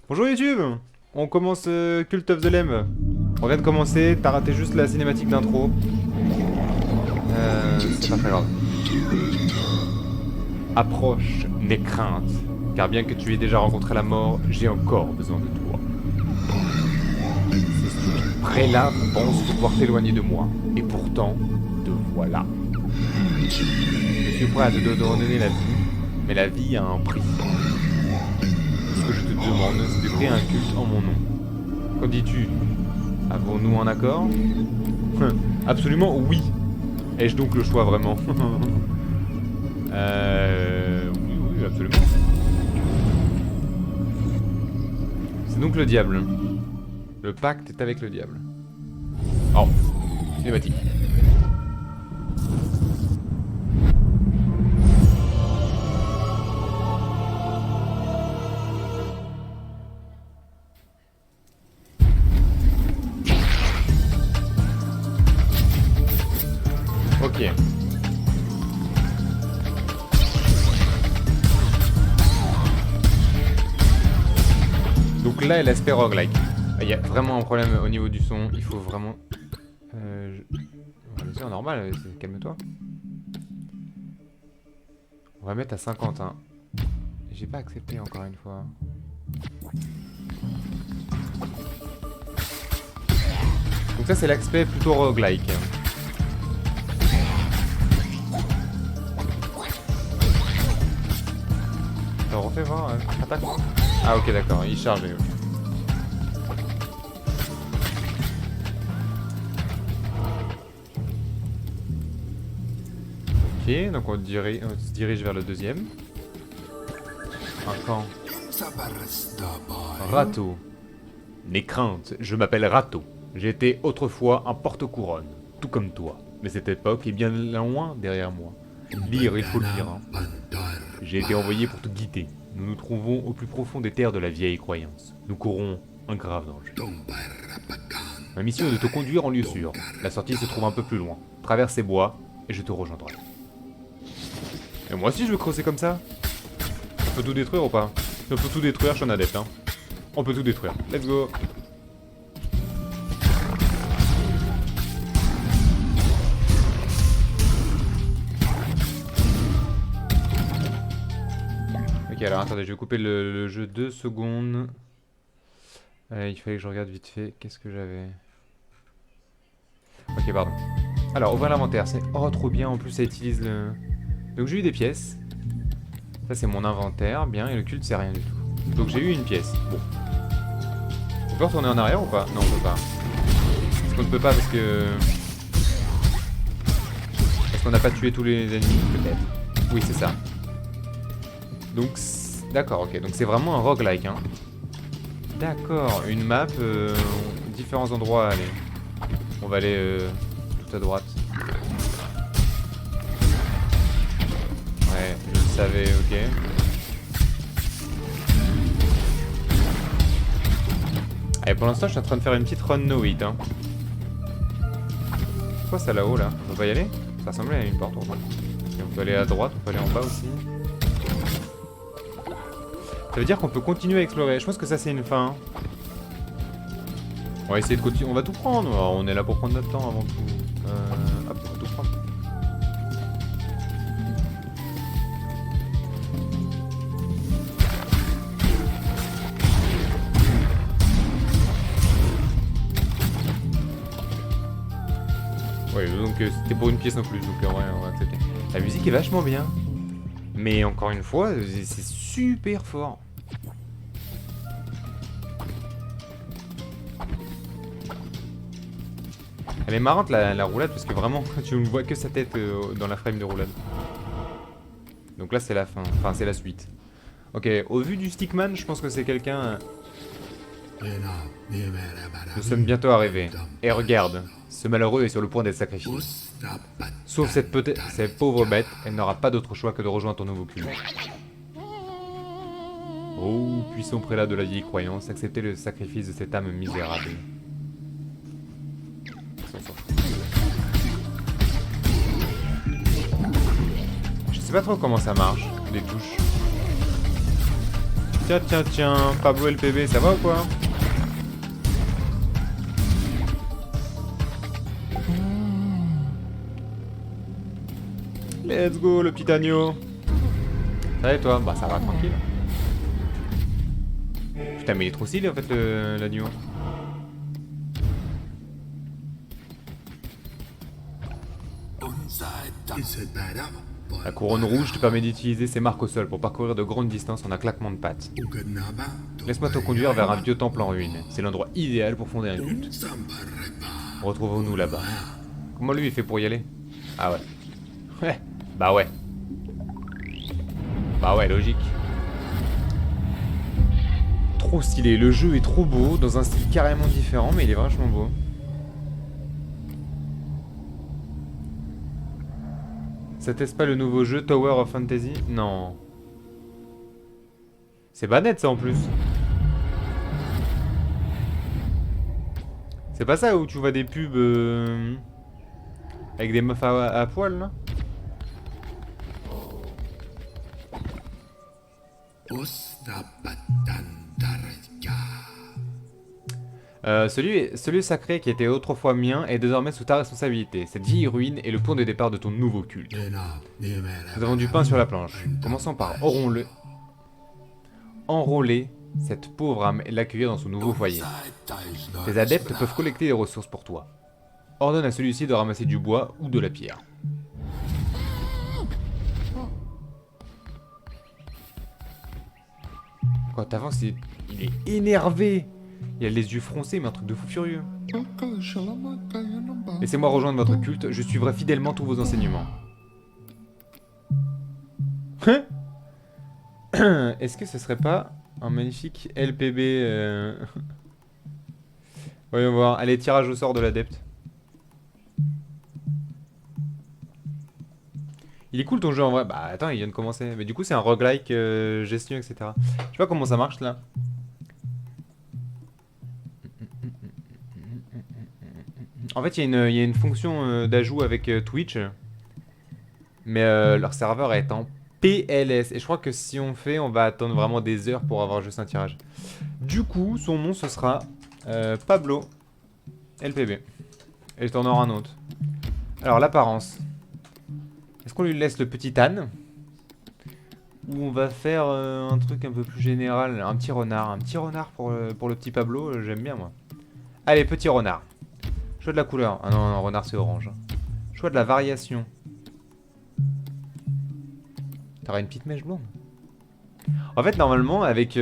Bonjour YouTube. On commence Cult of the Lamb. On vient de commencer, t'as raté juste la cinématique d'intro. C'est pas très grave. Approche, n'aie crainte, car bien que tu aies déjà rencontré la mort, j'ai encore besoin de toi. Ces stupides prélats pensent pouvoir t'éloigner de moi, et pourtant, te voilà. Je suis prêt à te redonner la vie, mais la vie a un prix. Ce que je te demande, c'est de créer un culte en mon nom. Qu'en dis-tu? Avons-nous un accord? Absolument oui. Ai-je donc le choix vraiment? Oui, absolument. C'est donc le diable. Le pacte est avec le diable. Oh, cinématique. Ok. Donc là, l'aspect roguelike. Il y a vraiment un problème au niveau du son. Il faut vraiment... On va laisser en normal, calme-toi. On va mettre à 50, hein. J'ai pas accepté encore une fois. Donc ça, c'est l'aspect plutôt roguelike. Alors, refais voir, attaque. Ah ok, d'accord, il charge. Ok, donc on se dirige vers le deuxième. Un camp. Rato. N'aie crainte, je m'appelle Rato. J'étais autrefois un porte-couronne, tout comme toi. Mais cette époque est bien loin derrière moi. Lire, il faut le lire. Hein. J'ai été envoyé pour te guider. Nous nous trouvons au plus profond des terres de la vieille croyance. Nous courons un grave danger. Ma mission est de te conduire en lieu sûr. La sortie se trouve un peu plus loin. Traverse ces bois et je te rejoindrai. Et moi aussi je veux creuser comme ça. On peut tout détruire ou pas? On peut tout détruire, je suis un adepte. Hein. On peut tout détruire. Let's go. Ok, alors attendez, je vais couper le jeu 2 secondes. Il fallait que je regarde vite fait. Qu'est-ce que j'avais? Ok, pardon. Alors, ouvrir l'inventaire, c'est... Oh, trop bien, en plus ça utilise le... Donc j'ai eu des pièces. Ça c'est mon inventaire, bien, et le culte c'est rien du tout. Donc j'ai eu une pièce, bon. On peut retourner en arrière ou pas? Non, on peut pas. Parce qu'on ne peut pas parce que... Parce qu'on n'a pas tué tous les ennemis, peut-être. Oui, c'est ça. Donc, d'accord, ok. Donc c'est vraiment un roguelike, hein. D'accord, une map, différents endroits à aller. On va aller tout à droite. Ouais, je le savais, ok. Allez, pour l'instant, je suis en train de faire une petite run no hit, hein. C'est quoi ça là-haut, là? On va y aller? Ça ressemblait à une porte, ou pas? Et on peut aller à droite, on peut aller en bas aussi. Ça veut dire qu'on peut continuer à explorer. Je pense que ça, c'est une fin. On va essayer de continuer. On va tout prendre. Alors, on est là pour prendre notre temps avant tout. Hop, on va tout prendre. Ouais, donc c'était pour une pièce en plus, donc ouais, on va accepter. La musique est vachement bien. Mais encore une fois, c'est super fort. Elle est marrante la roulade parce que vraiment tu ne vois que sa tête dans la frame de roulade. Donc là c'est la fin, enfin c'est la suite. Ok, au vu du stickman, je pense que c'est quelqu'un... Nous sommes bientôt arrivés. Et regarde, ce malheureux est sur le point d'être sacrifié. Sauf cette pauvre bête, elle n'aura pas d'autre choix que de rejoindre ton nouveau culte. Oh, puissant prélat de la vieille croyance, acceptez le sacrifice de cette âme misérable. Je sais pas trop comment ça marche, les touches. Tiens, tiens, tiens. Pablo LPB, ça va ou quoi? Let's go, le petit agneau. Ça va et toi? Bah ça va, tranquille. Putain, mais il est trop stylé en fait, l'agneau. La couronne rouge te permet d'utiliser ses marques au sol pour parcourir de grandes distances en un claquement de pattes. Laisse-moi te conduire vers un vieux temple en ruine. C'est l'endroit idéal pour fonder un culte. Retrouvons-nous là-bas. Comment lui il fait pour y aller? Ah ouais. Ouais. Bah ouais. Bah ouais, logique. Trop stylé. Le jeu est trop beau, dans un style carrément différent, mais il est vachement beau. Ça teste pas le nouveau jeu Tower of Fantasy? Non. C'est Banette ça en plus. C'est pas ça où tu vois des pubs avec des meufs à poil là? Celui sacré qui était autrefois mien est désormais sous ta responsabilité. Cette vieille ruine est le point de départ de ton nouveau culte. Nous avons du pain sur la planche. Commençons par enrôler cette pauvre âme et l'accueillir dans son nouveau foyer. Tes adeptes peuvent collecter des ressources pour toi. Ordonne à celui-ci de ramasser du bois ou de la pierre. Quand t'avances, il est énervé. Il a les yeux froncés, mais un truc de fou furieux. Laissez-moi rejoindre votre culte, je suivrai fidèlement tous vos enseignements. Est-ce que ce serait pas un magnifique LPB Voyons voir. Allez, tirage au sort de l'adepte. Il est cool ton jeu en vrai. Bah attends, il vient de commencer. Mais du coup, c'est un roguelike, gestion, etc. Je sais pas comment ça marche là. En fait, il y a une fonction d'ajout avec Twitch. Mais leur serveur est en PLS. Et je crois que si on fait, on va attendre vraiment des heures pour avoir juste un tirage. Du coup, son nom, ce sera Pablo LPB. Et je t'en aurai un autre. Alors, l'apparence. Est-ce qu'on lui laisse le petit âne? Ou on va faire un truc un peu plus général? Un petit renard. Un petit renard pour le petit Pablo, j'aime bien moi. Allez, petit renard. Choix de la couleur. Ah non, non, renard c'est orange. Choix de la variation. T'auras une petite mèche blonde. En fait, normalement, avec...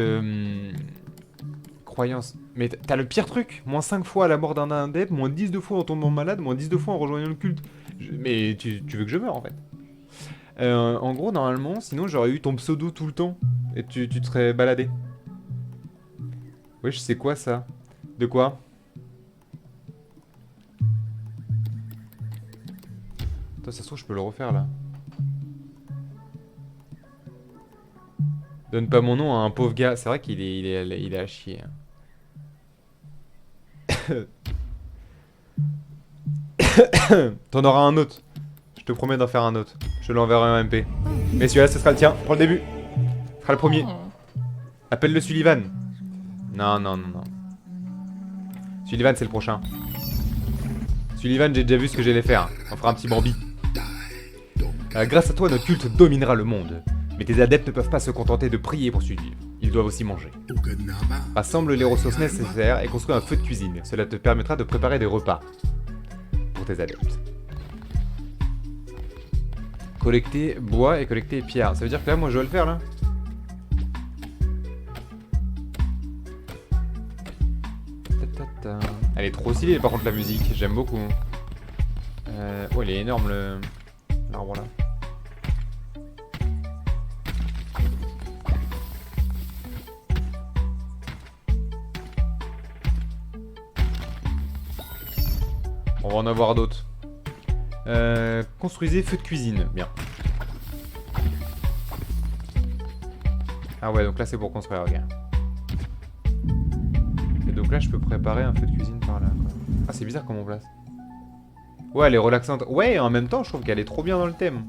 croyance... Mais t'as le pire truc. Moins 5 fois à la mort d'un adepte, moins 10 de fois en tombant malade, moins 10 de fois en rejoignant le culte. Mais tu veux que je meure, en fait. En gros, normalement, sinon j'aurais eu ton pseudo tout le temps. Et tu te serais baladé. Wesh, c'est quoi ça? De quoi? Attends, ça se trouve, je peux le refaire, là. Donne pas mon nom à un pauvre gars. C'est vrai qu'il est à chier. T'en auras un autre. Je te promets d'en faire un autre. Je l'enverrai en MP. Mais celui-là, ce sera le tien. Prends le début. Ce sera le premier. Appelle-le Sullivan. Non, non, non, non. Sullivan, c'est le prochain. Sullivan, j'ai déjà vu ce que j'allais faire. On fera un petit Bambi. Grâce à toi, notre culte dominera le monde. Mais tes adeptes ne peuvent pas se contenter de prier pour survivre. Ils doivent aussi manger. Rassemble les ressources nécessaires et construis un feu de cuisine. Cela te permettra de préparer des repas pour tes adeptes. Collecter bois et collecter pierre. Ça veut dire que là, moi, je dois le faire, là. Elle est trop stylée, par contre, la musique. J'aime beaucoup. Oh, il est énorme, l'arbre, là. On va en avoir d'autres. Construisez feu de cuisine. Bien. Ah ouais, donc là c'est pour construire, ok. Et donc là je peux préparer un feu de cuisine par là, quoi. Ah, c'est bizarre comme on place. Ouais, elle est relaxante. Ouais, en même temps je trouve qu'elle est trop bien dans le thème.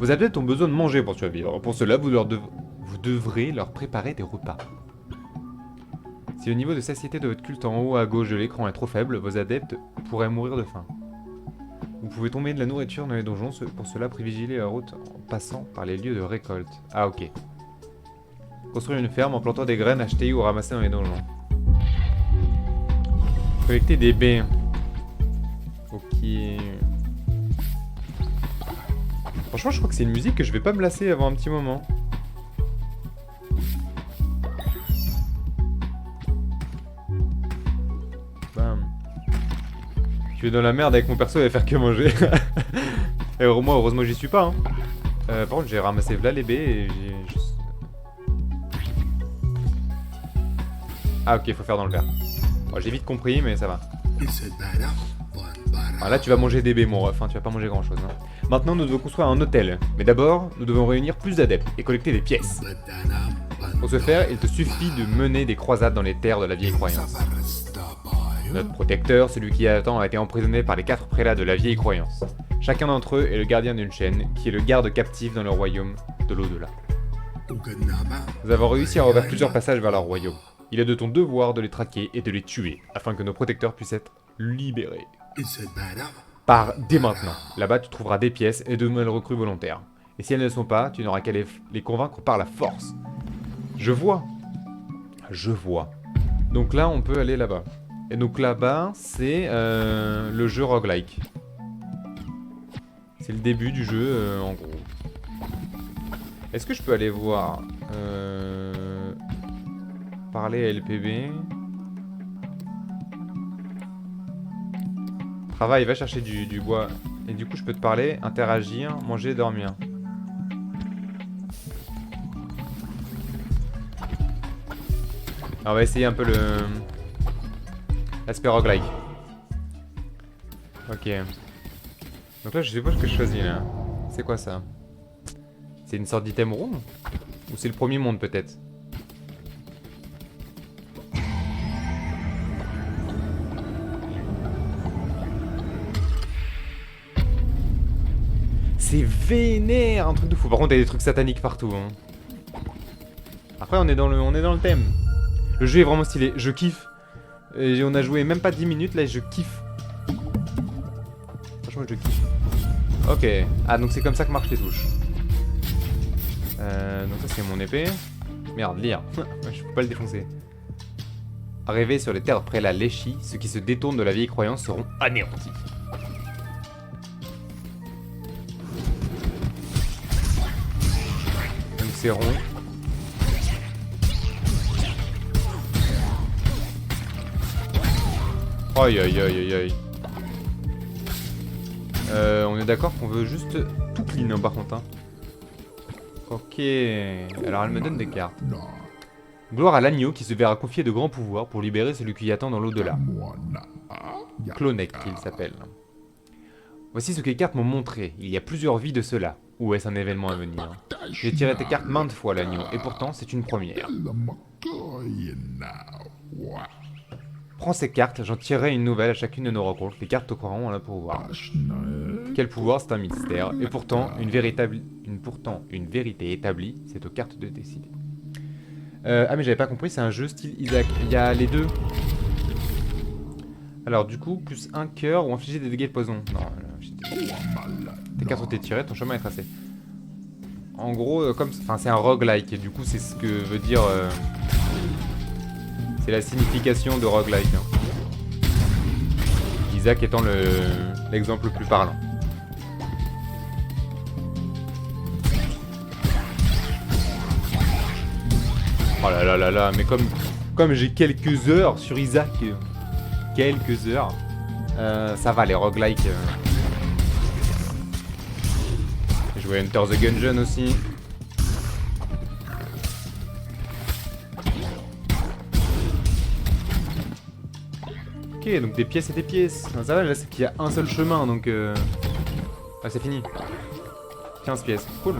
Vos adeptes ont besoin de manger pour survivre. Pour cela, vous devrez leur préparer des repas. Si le niveau de satiété de votre culte en haut à gauche de l'écran est trop faible, vos adeptes pourraient mourir de faim. Vous pouvez tomber de la nourriture dans les donjons, pour cela privilégiez la route en passant par les lieux de récolte. Ah ok. Construire une ferme en plantant des graines achetées ou ramassées dans les donjons. Collecter des baies. Ok. Franchement, je crois que c'est une musique que je vais pas me lasser avant un petit moment. Bam. Je vais dans la merde avec mon perso et faire que manger. Et moi, heureusement, j'y suis pas. Hein. Par contre, j'ai ramassé là les baies et j'ai... Ah ok, faut faire dans le verre. Bon, j'ai vite compris, mais ça va. Ah, là, tu vas manger des baies, mon ref, hein, tu vas pas manger grand chose. Hein. Maintenant, nous devons construire un hôtel. Mais d'abord, nous devons réunir plus d'adeptes et collecter des pièces. Pour ce faire, il te suffit de mener des croisades dans les terres de la vieille croyance. Notre protecteur, celui qui attend, a été emprisonné par les 4 prélats de la vieille croyance. Chacun d'entre eux est le gardien d'une chaîne, qui est le garde captif dans le royaume de l'au-delà. Nous avons réussi à ouvrir plusieurs passages vers leur royaume. Il est de ton devoir de les traquer et de les tuer, afin que nos protecteurs puissent être libérés. Pars dès maintenant. Là-bas, tu trouveras des pièces et de nouvelles recrues volontaires. Et si elles ne le sont pas, tu n'auras qu'à les convaincre par la force. Je vois. Je vois. Donc là, on peut aller là-bas. Et donc là-bas, c'est le jeu roguelike. C'est le début du jeu, en gros. Est-ce que je peux aller voir parler à LPB. Travail, va chercher du bois. Et du coup, je peux te parler, interagir, manger, dormir. Alors, on va essayer un peu l'aspect roguelike. Ok. Donc là, je sais pas ce que je choisis là. C'est quoi ça? C'est une sorte d'item room? Ou c'est le premier monde peut-être? C'est vénère, un truc de fou. Par contre, il y a des trucs sataniques partout. Hein. Après, on est dans le thème. Le jeu est vraiment stylé. Je kiffe. Et on a joué même pas 10 minutes, là, je kiffe. Franchement, je kiffe. Ok. Ah, donc c'est comme ça que marchent les touches. Donc ça, c'est mon épée. Merde, lire. Je peux pas le défoncer. Arrivés sur les terres près la Léchie, ceux qui se détournent de la vieille croyance seront anéantis. Donc c'est rond. Aïe aïe aïe aïe aïe. On est d'accord qu'on veut juste tout clean hein, par contre. Hein. Ok. Alors elle me donne des cartes. Gloire à l'agneau qui se verra confier de grands pouvoirs pour libérer celui qui attend dans l'au-delà. Clonek il s'appelle. Voici ce que les cartes m'ont montré. Il y a plusieurs vies de cela. Ou est-ce un événement à venir? J'ai tiré tes cartes maintes fois l'agneau, et pourtant c'est une première. Prends ces cartes, j'en tirerai une nouvelle à chacune de nos rencontres. Les cartes auront un pouvoir. Quel pouvoir, c'est un mystère. Et pourtant, une vérité établie, c'est aux cartes de décider. Ah mais j'avais pas compris, c'est un jeu style Isaac. Il y a les deux. Alors du coup, plus un cœur ou infliger des dégâts de poison. Non, tes cartes ont été tirées, ton chemin est tracé. En gros, enfin c'est un roguelike, et du coup c'est ce que veut dire... c'est la signification de roguelike. Hein. Isaac étant l'exemple le plus parlant. Oh là là là là, mais comme j'ai quelques heures sur Isaac, quelques heures, ça va les roguelikes. J'ai joué Enter the Gungeon aussi. Ok, donc des pièces et des pièces. Non, ça va, là c'est qu'il y a un seul chemin, donc ah, c'est fini. 15 pièces, cool.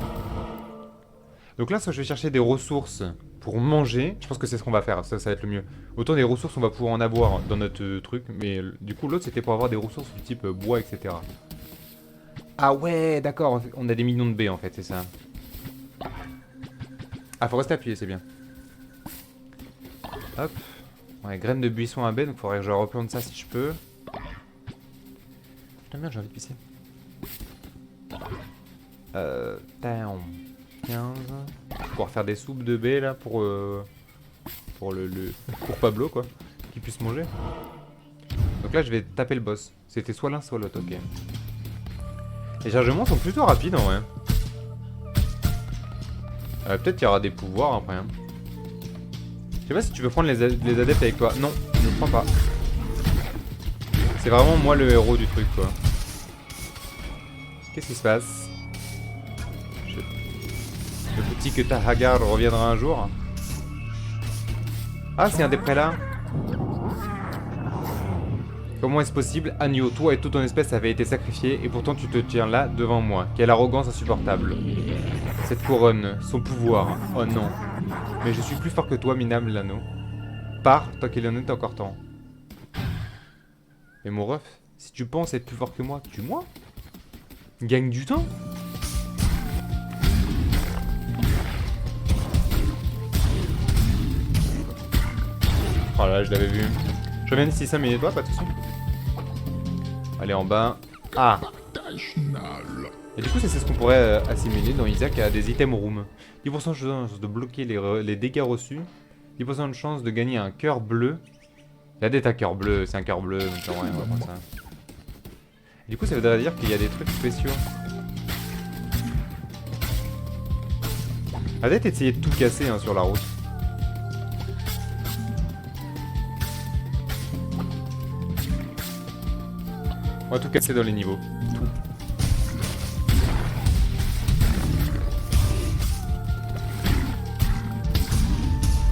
Donc là, soit je vais chercher des ressources pour manger. Je pense que c'est ce qu'on va faire, ça va être le mieux. Autant des ressources, on va pouvoir en avoir dans notre truc, mais du coup l'autre c'était pour avoir des ressources du type bois, etc. Ah ouais, d'accord, on a des millions de baies en fait, c'est ça. Ah, faut rester appuyé, c'est bien. Hop. Ouais, graines de buisson à baie, donc faudrait que je replante ça si je peux. Putain, merde, j'ai envie de pisser. Down. 15. Pour pouvoir faire des soupes de baies là pour pour Pablo quoi, qu'il puisse manger. Donc là je vais taper le boss. C'était soit l'un soit l'autre, ok. Les chargements sont plutôt rapides en vrai. Peut-être qu'il y aura des pouvoirs après. Hein. Je sais pas si tu veux prendre les adeptes avec toi. Non, je ne prends pas. C'est vraiment moi le héros du truc quoi. Qu'est-ce qui se passe? Le petit que ta Hagar reviendra un jour. Ah, c'est un des prélats. Comment est-ce possible? Agneau, toi et toute ton espèce avaient été sacrifiés et pourtant tu te tiens là devant moi. Quelle arrogance insupportable. Cette couronne, son pouvoir. Oh non. Mais je suis plus fort que toi, Minam l'anneau. Pars, tant qu'il en est encore temps. Mais mon ref, si tu penses être plus fort que moi, tue-moi. Gagne du temps. Oh là, je l'avais vu. Je reviens d'ici 5 minutes, pas de soucis. Allez, en bas. Ah. Et du coup, c'est ce qu'on pourrait assimiler dans Isaac à des items room. 10% de chance de bloquer les dégâts reçus. 10% de chance de gagner un cœur bleu. La dette à cœur bleu, c'est un cœur bleu, donc ouais, on va prendre ça. Et du coup, ça voudrait dire qu'il y a des trucs spéciaux. La dette essayer de tout casser hein, sur la route. On va tout casser dans les niveaux. Tout.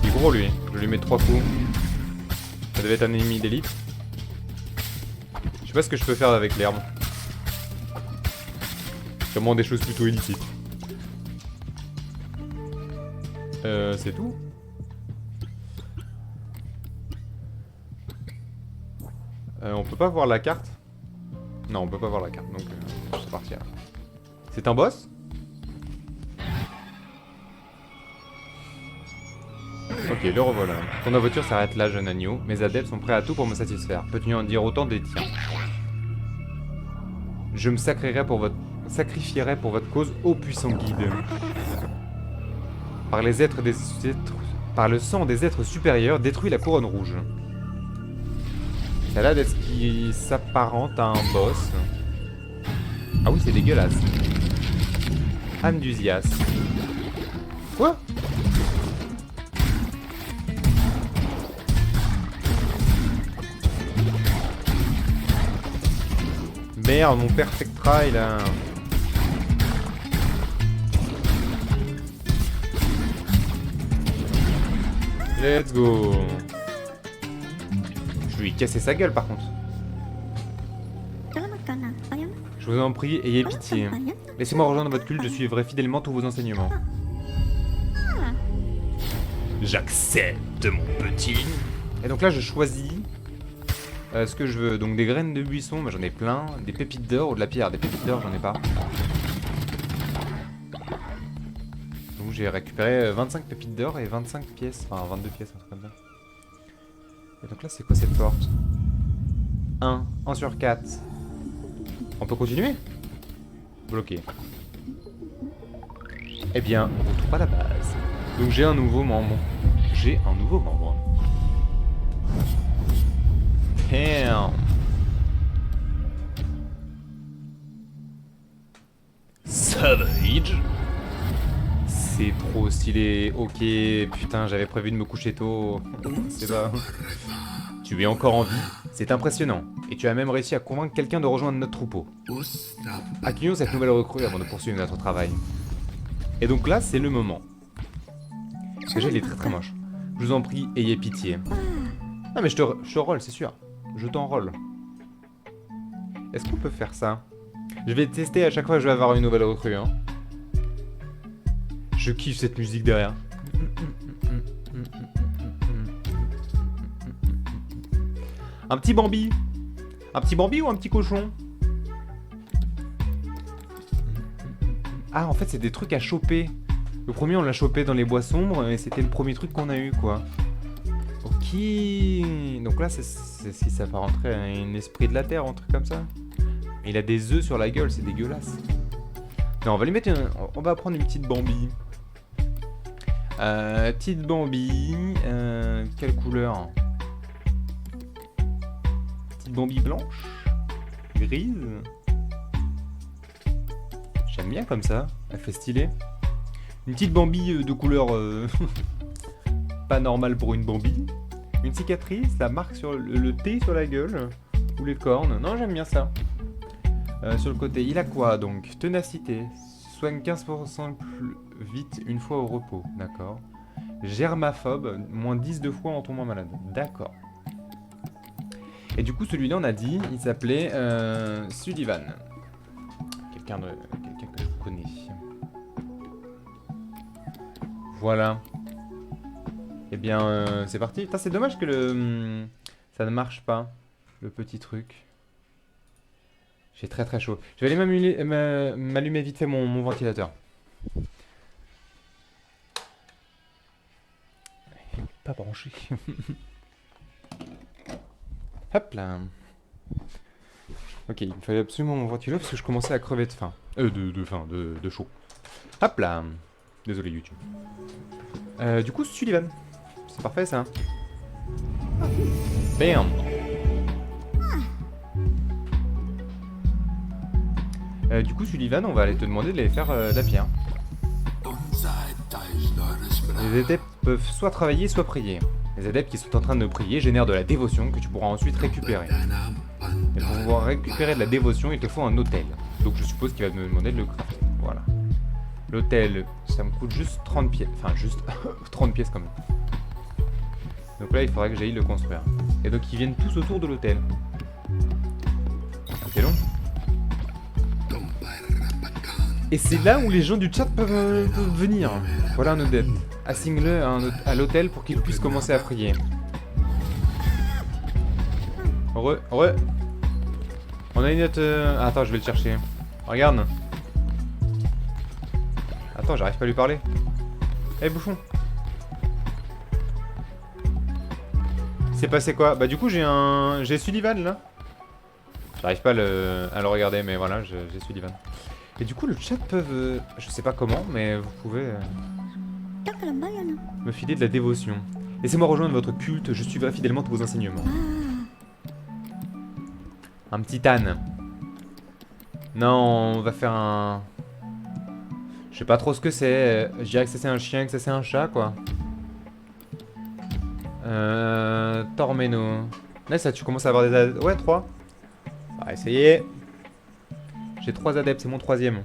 Il est gros lui. Je lui mets 3 coups. Ça devait être un ennemi d'élite. Je sais pas ce que je peux faire avec l'herbe. Sûrement des choses plutôt illicites. C'est tout. On peut pas voir la carte. Non, on peut pas voir la carte, donc c'est parti. C'est un boss? Ok, le revoilà. Ton aventure s'arrête là, jeune agneau. Mes adeptes sont prêts à tout pour me satisfaire. Peux-tu en dire autant des tiens? Je me sacrifierai pour votre cause, ô puissant guide. Par le sang des êtres supérieurs, détruis la couronne rouge. Ça a l'air d'être ce qui s'apparente à un boss. Ah oui, c'est dégueulasse. Âme d'Usias. Quoi? Merde, mon perfect try là. Let's go. Je lui ai cassé sa gueule par contre. Je vous en prie, ayez pitié. Laissez-moi rejoindre votre culte, je suivrai fidèlement tous vos enseignements. J'accepte, mon petit. Et donc là, je choisis ce que je veux. Donc des graines de buisson, mais j'en ai plein. Des pépites d'or ou de la pierre. Des pépites d'or, j'en ai pas. Donc j'ai récupéré 25 pépites d'or et 25 pièces. Enfin, 22 pièces, un truc comme ça. Et donc là, c'est quoi cette porte? 1 sur 4. On peut continuer? Bloqué. Eh bien, on retrouve pas la base. Donc j'ai un nouveau membre. J'ai un nouveau membre. Damn. Savage. C'est trop stylé. Ok, putain, j'avais prévu de me coucher tôt. C'est pas... Tu es encore en vie. C'est impressionnant. Et tu as même réussi à convaincre quelqu'un de rejoindre notre troupeau. Accueillons cette nouvelle recrue avant de poursuivre notre travail. Et donc là, c'est le moment. Déjà, il est très très moche. Je vous en prie, ayez pitié. Non mais je te roll, c'est sûr. Je t'enrôle. Est-ce qu'on peut faire ça? Je vais tester à chaque fois que je vais avoir une nouvelle recrue. Hein. Je kiffe cette musique derrière. Un petit Bambi. Un petit Bambi ou un petit cochon? Ah, en fait, c'est des trucs à choper. Le premier, on l'a chopé dans les bois sombres, et c'était le premier truc qu'on a eu, quoi. Ok. Donc là, c'est si ça va rentrer un esprit de la terre, un truc comme ça. Mais il a des œufs sur la gueule, c'est dégueulasse. Non, on va lui mettre on va prendre une petite Bambi. Petite Bambi. Quelle couleur? Petite Bambi blanche? Grise? J'aime bien comme ça. Elle fait stylé. Une petite Bambi de couleur pas normale pour une Bambi. Une cicatrice, la marque sur le T sur la gueule. Ou les cornes. Non, j'aime bien ça. Sur le côté, il a quoi donc? Ténacité. Soigne 15% plus vite une fois au repos. D'accord. Germaphobe. Moins 10 de fois en tombant malade. D'accord. Et du coup, celui-là, on a dit, il s'appelait Sullivan. Quelqu'un que je connais. Voilà. Eh bien, c'est parti. Putain, c'est dommage que ça ne marche pas, le petit truc. J'ai très très chaud. Je vais aller m'allumer vite fait mon ventilateur. Pas branché. Hop là. Ok, il me fallait absolument mon ventilateur parce que je commençais à crever de faim. De chaud. Hop là. Désolé YouTube. Du coup, Sullivan. C'est parfait ça. Bam. Du coup, Sullivan, on va aller te demander de les faire de la pierre. Les adeptes peuvent soit travailler, soit prier. Les adeptes qui sont en train de prier génèrent de la dévotion que tu pourras ensuite récupérer. Et pour pouvoir récupérer de la dévotion, il te faut un autel. Donc je suppose qu'il va me demander de le crafter. Voilà. L'autel, ça me coûte juste 30 pièces. Enfin, juste 30 pièces quand même. Donc là, il faudrait que j'aille le construire. Et donc, ils viennent tous autour de l'autel. C'est long. Et c'est là où les gens du chat peuvent venir. Voilà un adepte. Assigne-le à l'hôtel pour qu'il puisse commencer à prier. On a une autre... Attends, je vais le chercher. Regarde. Attends, j'arrive pas à lui parler. Eh, bouffon. C'est passé quoi? Bah du coup, j'ai Sullivan, là. J'arrive pas à le regarder, mais voilà, j'ai Sullivan. Et du coup, le chat peuvent... je sais pas comment, mais vous pouvez... me filer de la dévotion. Laissez-moi rejoindre votre culte, je suivrai fidèlement tous vos enseignements. Un petit âne. Non, on va faire un... Je sais pas trop ce que c'est. Je dirais que ça c'est un chien, que ça c'est un chat, quoi. Tormeno. Là, ça, tu commences à avoir des adeptes. Ouais, 3. On va essayer. J'ai 3 adeptes, c'est mon 3ème.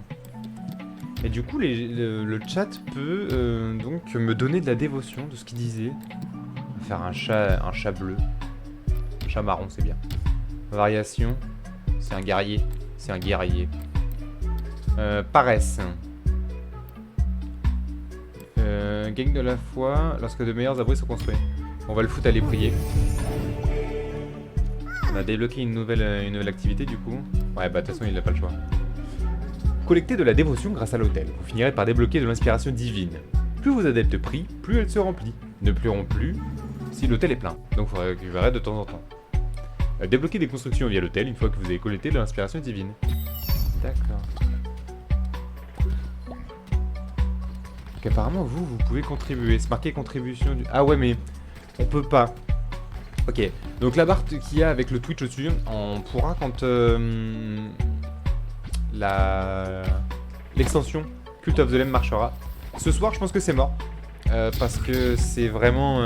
Et du coup, le chat peut donc me donner de la dévotion de ce qu'il disait. On va faire un chat bleu. Un chat marron, c'est bien. Variation. C'est un guerrier. C'est un guerrier. Paresse. Gagne de la foi lorsque de meilleurs abris sont construits. On va le foutre à aller prier. On a débloqué une nouvelle activité du coup. Ouais, bah de toute façon il n'a pas le choix. Collectez de la dévotion grâce à l'autel. Vous finirez par débloquer de l'inspiration divine. Plus vos adeptes prient, plus elle se remplit. Ne plieront plus si l'autel est plein. Donc il faut récupérer de temps en temps. Débloquer des constructions via l'autel une fois que vous avez collecté de l'inspiration divine. D'accord. Donc apparemment vous pouvez contribuer. C'est marqué contribution du... Ah ouais mais on peut pas. Ok. Donc la barre qu'il y a avec le Twitch au-dessus, on pourra quand l'extension Cult of the Lamb marchera. Ce soir je pense que c'est mort. Parce que c'est vraiment...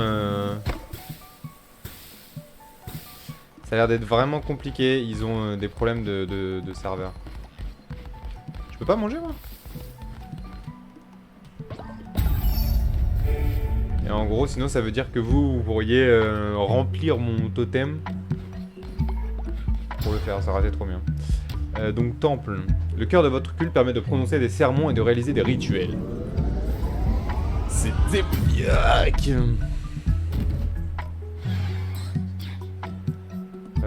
Ça a l'air d'être vraiment compliqué. Ils ont des problèmes de serveur. Je peux pas manger moi? Et en gros sinon ça veut dire que vous pourriez remplir mon totem. Pour le faire, ça aurait été trop bien. Donc temple. Le cœur de votre culte permet de prononcer des sermons et de réaliser des rituels. C'est démoniaque.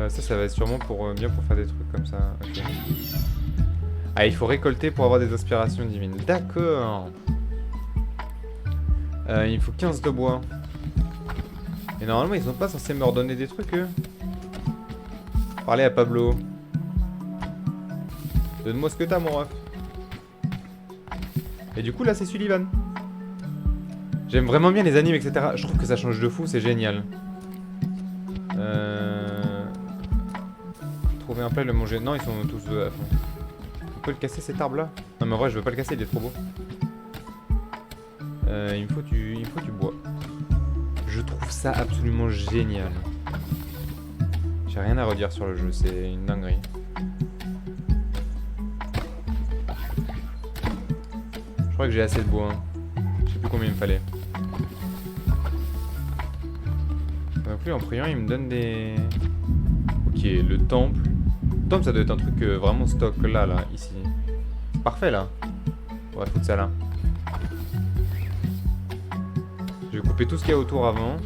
Ça va être sûrement pour bien pour faire des trucs comme ça. Okay. Ah, il faut récolter pour avoir des inspirations divines. D'accord. Il faut 15 de bois. Et normalement, ils sont pas censés me redonner des trucs, eux. Parlez à Pablo. Donne-moi ce que t'as, mon ref. Et du coup, là, c'est Sullivan. J'aime vraiment bien les animes, etc. Je trouve que ça change de fou, c'est génial. Trouver un plat et le manger. Non, ils sont tous à fond. On peut le casser, cet arbre-là? Non, mais en vrai, je veux pas le casser, il est trop beau. Il me faut du bois. Je trouve ça absolument génial. J'ai rien à redire sur le jeu, c'est une dinguerie. Je crois que j'ai assez de bois. Hein. Je sais plus combien il me fallait. Donc lui, en priant, il me donne des... Ok, le temple. Le temple, ça doit être un truc vraiment stock là, ici. Parfait, là. On va foutre ça là. Je vais couper tout ce qu'il y a autour avant.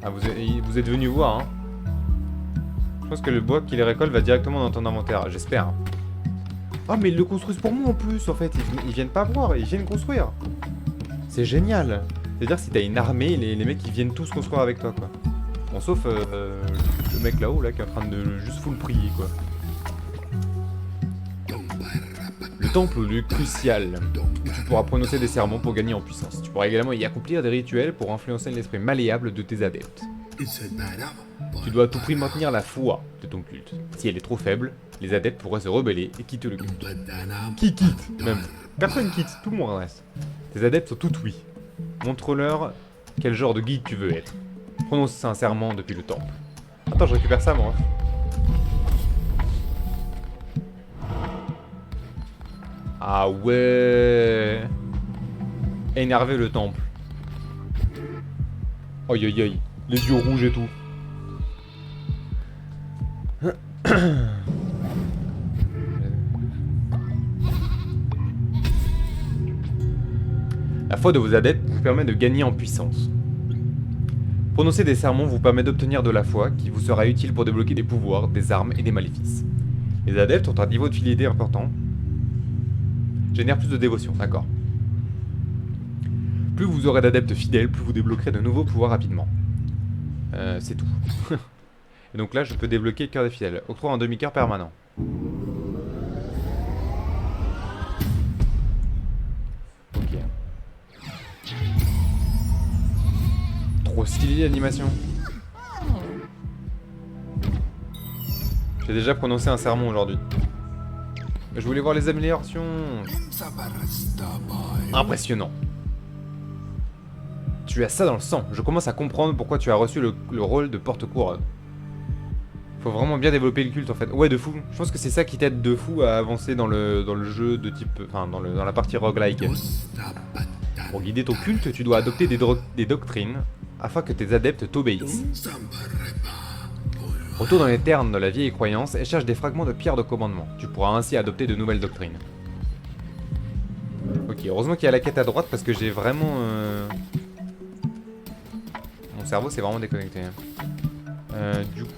Ah, vous êtes venu voir, hein. Je pense que le bois qu'il récolte va directement dans ton inventaire, j'espère. Ah, mais ils le construisent pour moi en plus, en fait. Ils viennent pas voir, ils viennent construire. C'est génial. C'est-à-dire, si t'as une armée, les mecs, ils viennent tous construire avec toi, quoi. Bon, sauf le mec là-haut, là, qui est en train de juste full prier, quoi. Le temple, le crucial, où tu pourras prononcer des sermons pour gagner en puissance. Tu pourras également y accomplir des rituels pour influencer l'esprit malléable de tes adeptes. Tu dois à tout prix maintenir la foi de ton culte. Si elle est trop faible, les adeptes pourraient se rebeller et quitter le culte. Qui quitte même? Personne quitte, tout le monde reste. Tes adeptes sont tout oui. Montre-leur quel genre de guide tu veux être. Prononce un serment depuis le temple. Attends, je récupère ça, moi. Ah ouais. Énerver le temple. Aïe aïe aïe. Les yeux rouges et tout. La foi de vos adeptes vous permet de gagner en puissance. Prononcer des sermons vous permet d'obtenir de la foi qui vous sera utile pour débloquer des pouvoirs, des armes et des maléfices. Les adeptes ont un niveau de fidélité important. Génère plus de dévotion, d'accord. Plus vous aurez d'adeptes fidèles, plus vous débloquerez de nouveaux pouvoirs rapidement. C'est tout. Et donc là, je peux débloquer cœur des fidèles. Octroie un demi-cœur permanent. Ok. Trop stylé l'animation. J'ai déjà prononcé un sermon aujourd'hui. Je voulais voir les améliorations. Impressionnant. Tu as ça dans le sang. Je commence à comprendre pourquoi tu as reçu le rôle de porte-couronne. Faut vraiment bien développer le culte en fait. Ouais, de fou. Je pense que c'est ça qui t'aide de fou à avancer dans le jeu de type... Enfin, dans la partie roguelike. Pour guider ton culte, tu dois adopter des doctrines afin que tes adeptes t'obéissent. Retourne dans les terres de la vieille croyance et cherche des fragments de pierre de commandement. Tu pourras ainsi adopter de nouvelles doctrines. Ok, heureusement qu'il y a la quête à droite parce que j'ai vraiment... Mon cerveau s'est vraiment déconnecté. Du coup...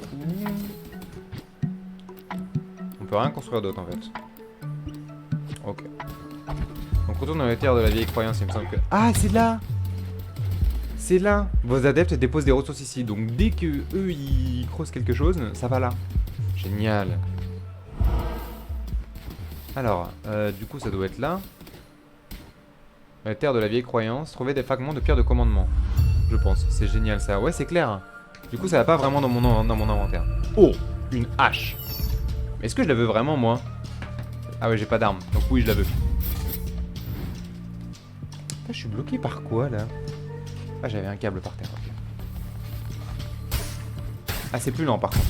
On peut rien construire d'autre en fait. Ok. Donc retourne dans les terres de la vieille croyance, il me semble que... Ah, c'est là! C'est là. Vos adeptes déposent des ressources ici. Donc dès que eux ils creusent quelque chose, ça va là. Génial. Alors, du coup ça doit être là. La terre de la vieille croyance. Trouver des fragments de pierre de commandement. Je pense. C'est génial ça. Ouais, c'est clair. Du coup ça va pas vraiment dans mon inventaire. Oh, une hache. Mais est-ce que je la veux vraiment moi? Ah ouais, j'ai pas d'arme. Donc oui, je la veux. Ah, je suis bloqué par quoi là? Ah, j'avais un câble par terre, ok. Ah, c'est plus lent par contre.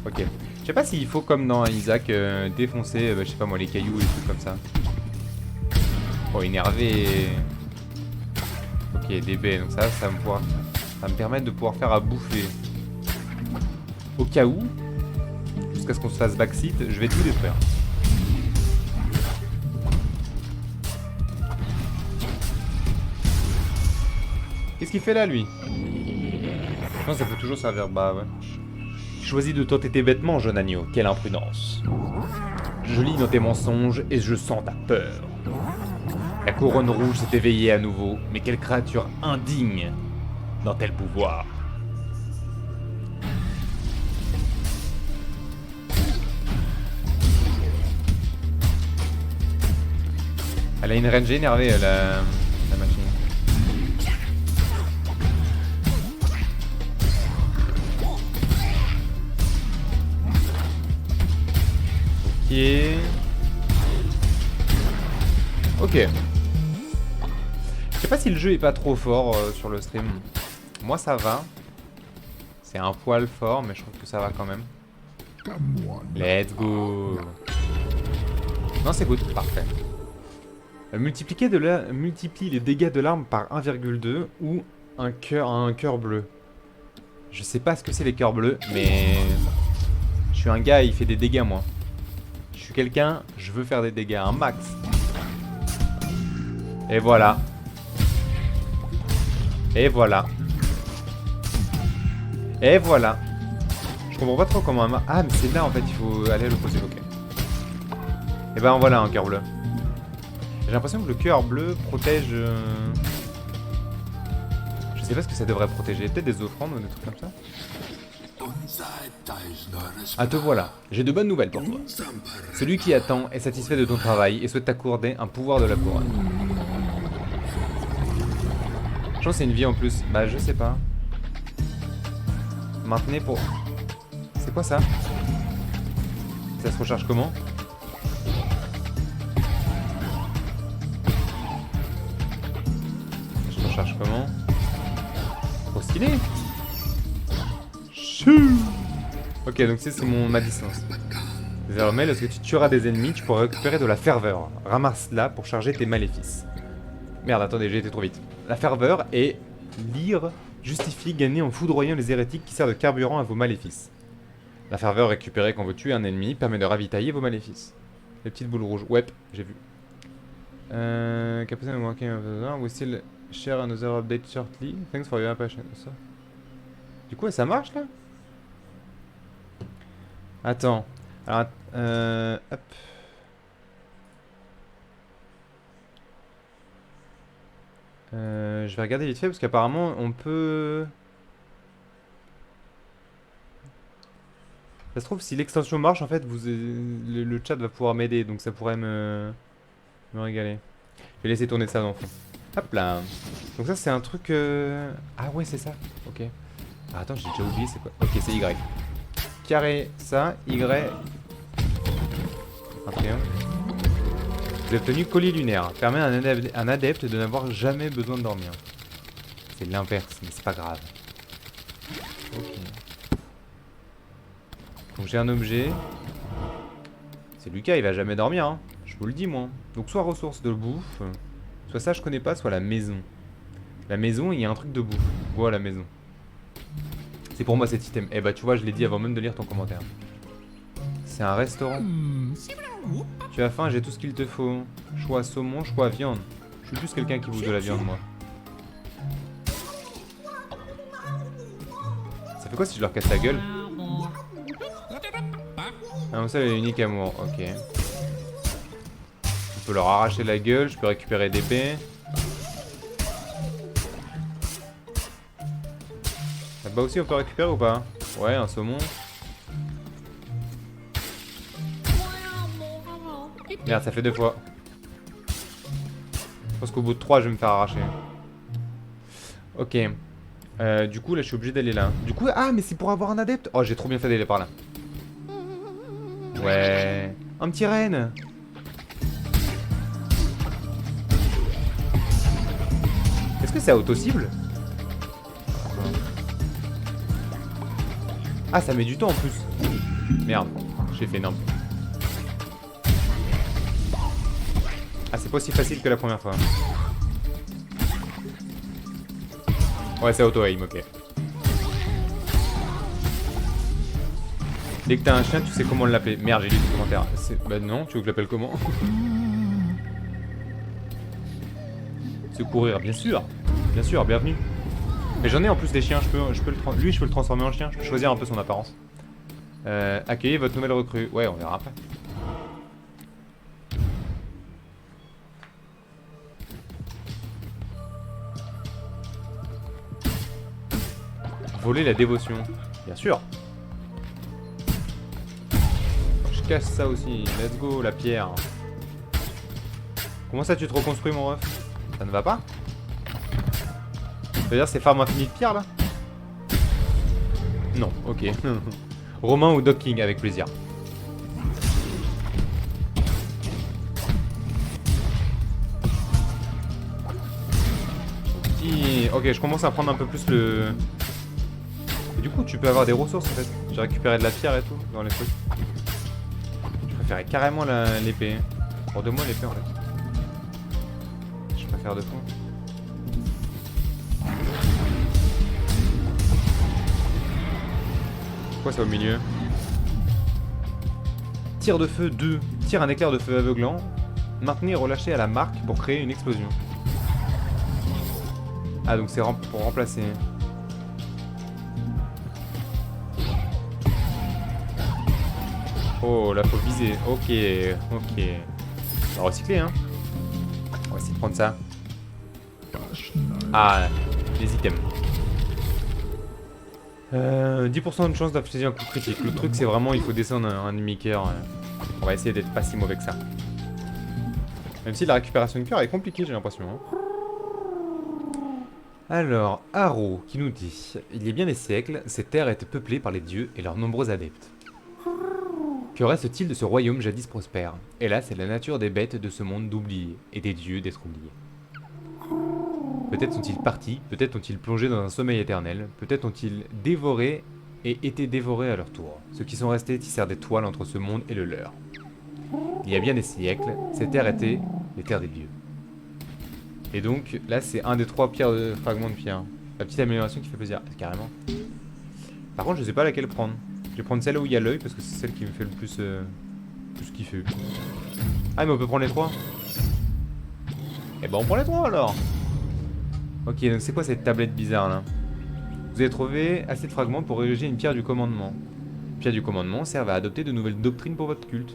Ok. Je sais pas s'il faut, comme dans Isaac, défoncer, je sais pas moi, les cailloux et des trucs comme ça. Pour énerver. Ok, des baies, donc ça va me permettre de pouvoir faire à bouffer. Au cas où, jusqu'à ce qu'on se fasse backseat, je vais tout détruire. Qu'est-ce qu'il fait là, lui? Je pense que ça peut toujours servir. Bah ouais. choisi de t'entêter bêtement, jeune agneau. Quelle imprudence. Je lis dans tes mensonges et je sens ta peur. La couronne rouge s'est éveillée à nouveau, mais quelle créature indigne dans tel pouvoir. Elle a une range énervée, la machine. Ok. Je sais pas si le jeu est pas trop fort sur le stream. Moi ça va. C'est un poil fort, mais je trouve que ça va quand même. Let's go. Non, c'est good, parfait. Multiplie les dégâts de l'arme par 1,2 ou un cœur bleu. Je sais pas ce que c'est les cœurs bleus, mais je suis un gars, il fait des dégâts moi. Je suis quelqu'un, je veux faire des dégâts, un max. Et voilà. Et voilà. Et voilà. Je comprends pas trop comment un... Ah, mais c'est là en fait, il faut aller à l'opposé, ok. Et ben voilà un cœur bleu. J'ai l'impression que le cœur bleu protège... Je sais pas ce que ça devrait protéger. Peut-être des offrandes ou des trucs comme ça. Ah te voilà, j'ai de bonnes nouvelles pour toi. Celui qui attend est satisfait de ton travail et souhaite t'accorder un pouvoir de la couronne. Je pense que c'est une vie en plus. Bah je sais pas. Maintenez pour... C'est quoi ça? Ça se recharge comment? Ça se recharge comment? Trop stylé. Chou. Ok, donc c'est ma distance. Désormais, lorsque tu tueras des ennemis, tu pourras récupérer de la ferveur. Ramasse-la pour charger tes maléfices. Merde, attendez, j'ai été trop vite. La ferveur est l'ire justifie gagner en foudroyant les hérétiques qui sert de carburant à vos maléfices. La ferveur récupérée quand vous tuez un ennemi permet de ravitailler vos maléfices. Les petites boules rouges, ouais, j'ai vu. Captain working we still share another update shortly. Thanks for your passion. Du coup, ça marche là? Attends. Alors, hop. Je vais regarder vite fait parce qu'apparemment on peut... Ça se trouve si l'extension marche en fait le chat va pouvoir m'aider donc ça pourrait me régaler. Je vais laisser tourner ça dans le fond. Hop là. Donc ça c'est un truc... Ah ouais c'est ça. Ok. Ah, attends j'ai déjà oublié c'est quoi. Ok c'est Y. Carré ça. Y. Un triangle. Vous avez obtenu collier lunaire. Permet à un adepte de n'avoir jamais besoin de dormir. C'est l'inverse, mais c'est pas grave. Ok. Donc j'ai un objet. C'est Lucas, il va jamais dormir, hein. Je vous le dis, moi. Donc soit ressources de bouffe, soit ça je connais pas, soit la maison. La maison, il y a un truc de bouffe. Voilà la maison. C'est pour moi cet item. Eh bah tu vois, je l'ai dit avant même de lire ton commentaire. C'est un restaurant. Tu as faim, j'ai tout ce qu'il te faut. Choix saumon, choix viande. Je suis plus quelqu'un qui bouffe de la viande, moi. Ça fait quoi si je leur casse la gueule? Ah, ça, c'est unique amour, ok. On peut leur arracher la gueule, je peux récupérer des paix. Là-bas aussi, on peut récupérer ou pas? Ouais, un saumon. Merde, ça fait 2 fois. Je pense qu'au bout de 3, je vais me faire arracher. Ok. Du coup, là, je suis obligé d'aller là. Du coup, ah, mais c'est pour avoir un adepte. Oh, j'ai trop bien fait d'aller par là. Ouais. Un petit renne. Est-ce que c'est auto-cible? Ah, ça met du temps en plus. Merde, j'ai fait nimp. Ah, c'est pas aussi facile que la première fois. Ouais, c'est auto-aim, ok. Dès que t'as un chien, tu sais comment l'appeler. Merde, j'ai lu le commentaire. Bah non, tu veux que je l'appelle comment? Secourir, bien sûr. Bien sûr, bienvenue. Mais j'en ai en plus des chiens, lui je peux le transformer en chien, je peux choisir un peu son apparence. Accueillez votre nouvelle recrue. Ouais, on verra après. Voler la dévotion. Bien sûr. Je casse ça aussi. Let's go, la pierre. Comment ça, tu te reconstruis, mon ref? Ça ne va pas? C'est-à-dire, c'est farm infini de pierre, là? Non, ok. Romain ou Doc King, avec plaisir. Ok, je commence à prendre un peu plus le... Et du coup, tu peux avoir des ressources, en fait. J'ai récupéré de la pierre et tout, dans les trucs. Je préférais carrément l'épée. Hors de moi, l'épée, en fait. Je préfère de fond. Quoi ça au milieu? Tir de feu 2. Tire un éclair de feu aveuglant. Maintenez et relâchez à la marque pour créer une explosion. Ah donc c'est pour remplacer. Oh là faut viser. Ok. Ok. On va recycler hein. On va essayer de prendre ça. Ah les items. 10% de chance d'infliger un coup critique. Le truc c'est vraiment il faut descendre un ennemi cœur. On va essayer d'être pas si mauvais que ça. Même si la récupération de cœur est compliquée j'ai l'impression. Hein. Alors, Haro qui nous dit il y a bien des siècles, cette terre était peuplée par les dieux et leurs nombreux adeptes. Que reste-t-il de ce royaume jadis prospère? Hélas, c'est la nature des bêtes de ce monde d'oublier et des dieux d'être oubliés. Peut-être sont-ils partis, peut-être ont-ils plongé dans un sommeil éternel, peut-être ont-ils dévoré et été dévorés à leur tour. Ceux qui sont restés tissèrent des toiles entre ce monde et le leur. Il y a bien des siècles, ces terres étaient les terres des dieux. Et donc, là, c'est un des 3 fragments de pierre. La petite amélioration qui fait plaisir, carrément. Par contre, je sais pas laquelle prendre. Je vais prendre celle où il y a l'œil, parce que c'est celle qui me fait le plus kiffer. Ah, mais on peut prendre les 3. Eh ben, on prend les 3, alors. Ok, donc c'est quoi cette tablette bizarre, là? Vous avez trouvé assez de fragments pour ériger une pierre du commandement. Une pierre du commandement sert à adopter de nouvelles doctrines pour votre culte.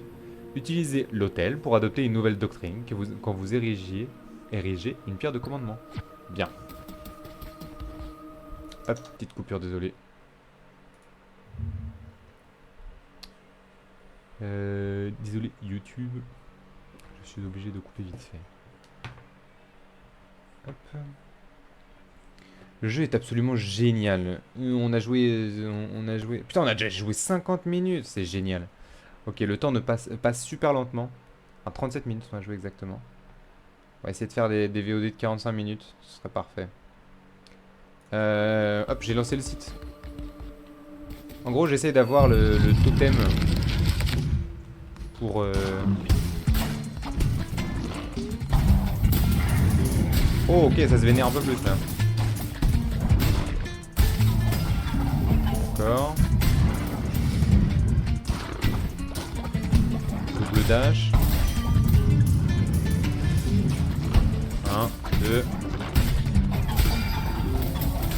Utilisez l'autel pour adopter une nouvelle doctrine quand vous érigez une pierre de commandement. Bien. Hop, petite coupure, désolé. Désolé, YouTube. Je suis obligé de couper vite fait. Hop. Le jeu est absolument génial. On a joué... Putain, on a déjà joué 50 minutes. C'est génial. Ok, le temps passe super lentement. Enfin, 37 minutes on a joué exactement. On va essayer de faire des VOD de 45 minutes. Ce serait parfait. Hop, j'ai lancé le site. En gros, j'essaie d'avoir le totem pour... Oh, ok, ça se vénère un peu plus là. D'accord. Double dash. 1, 2.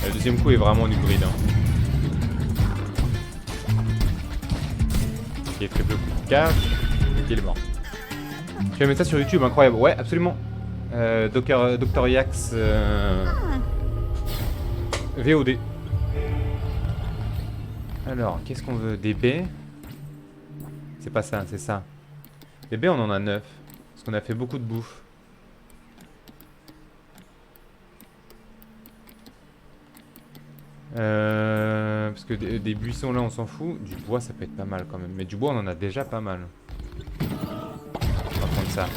Le deuxième coup est vraiment du grid. Hein. Ok, triple coup. 4. Ok, il est mort. Tu vas mettre ça sur YouTube, incroyable. Ouais, absolument. Dr Yax VOD. Alors, qu'est-ce qu'on veut? Des baies? C'est pas ça, c'est ça. Les baies, on en a 9. Parce qu'on a fait beaucoup de bouffe. Parce que des buissons là, on s'en fout. Du bois, ça peut être pas mal quand même. Mais du bois, on en a déjà pas mal. On va prendre ça.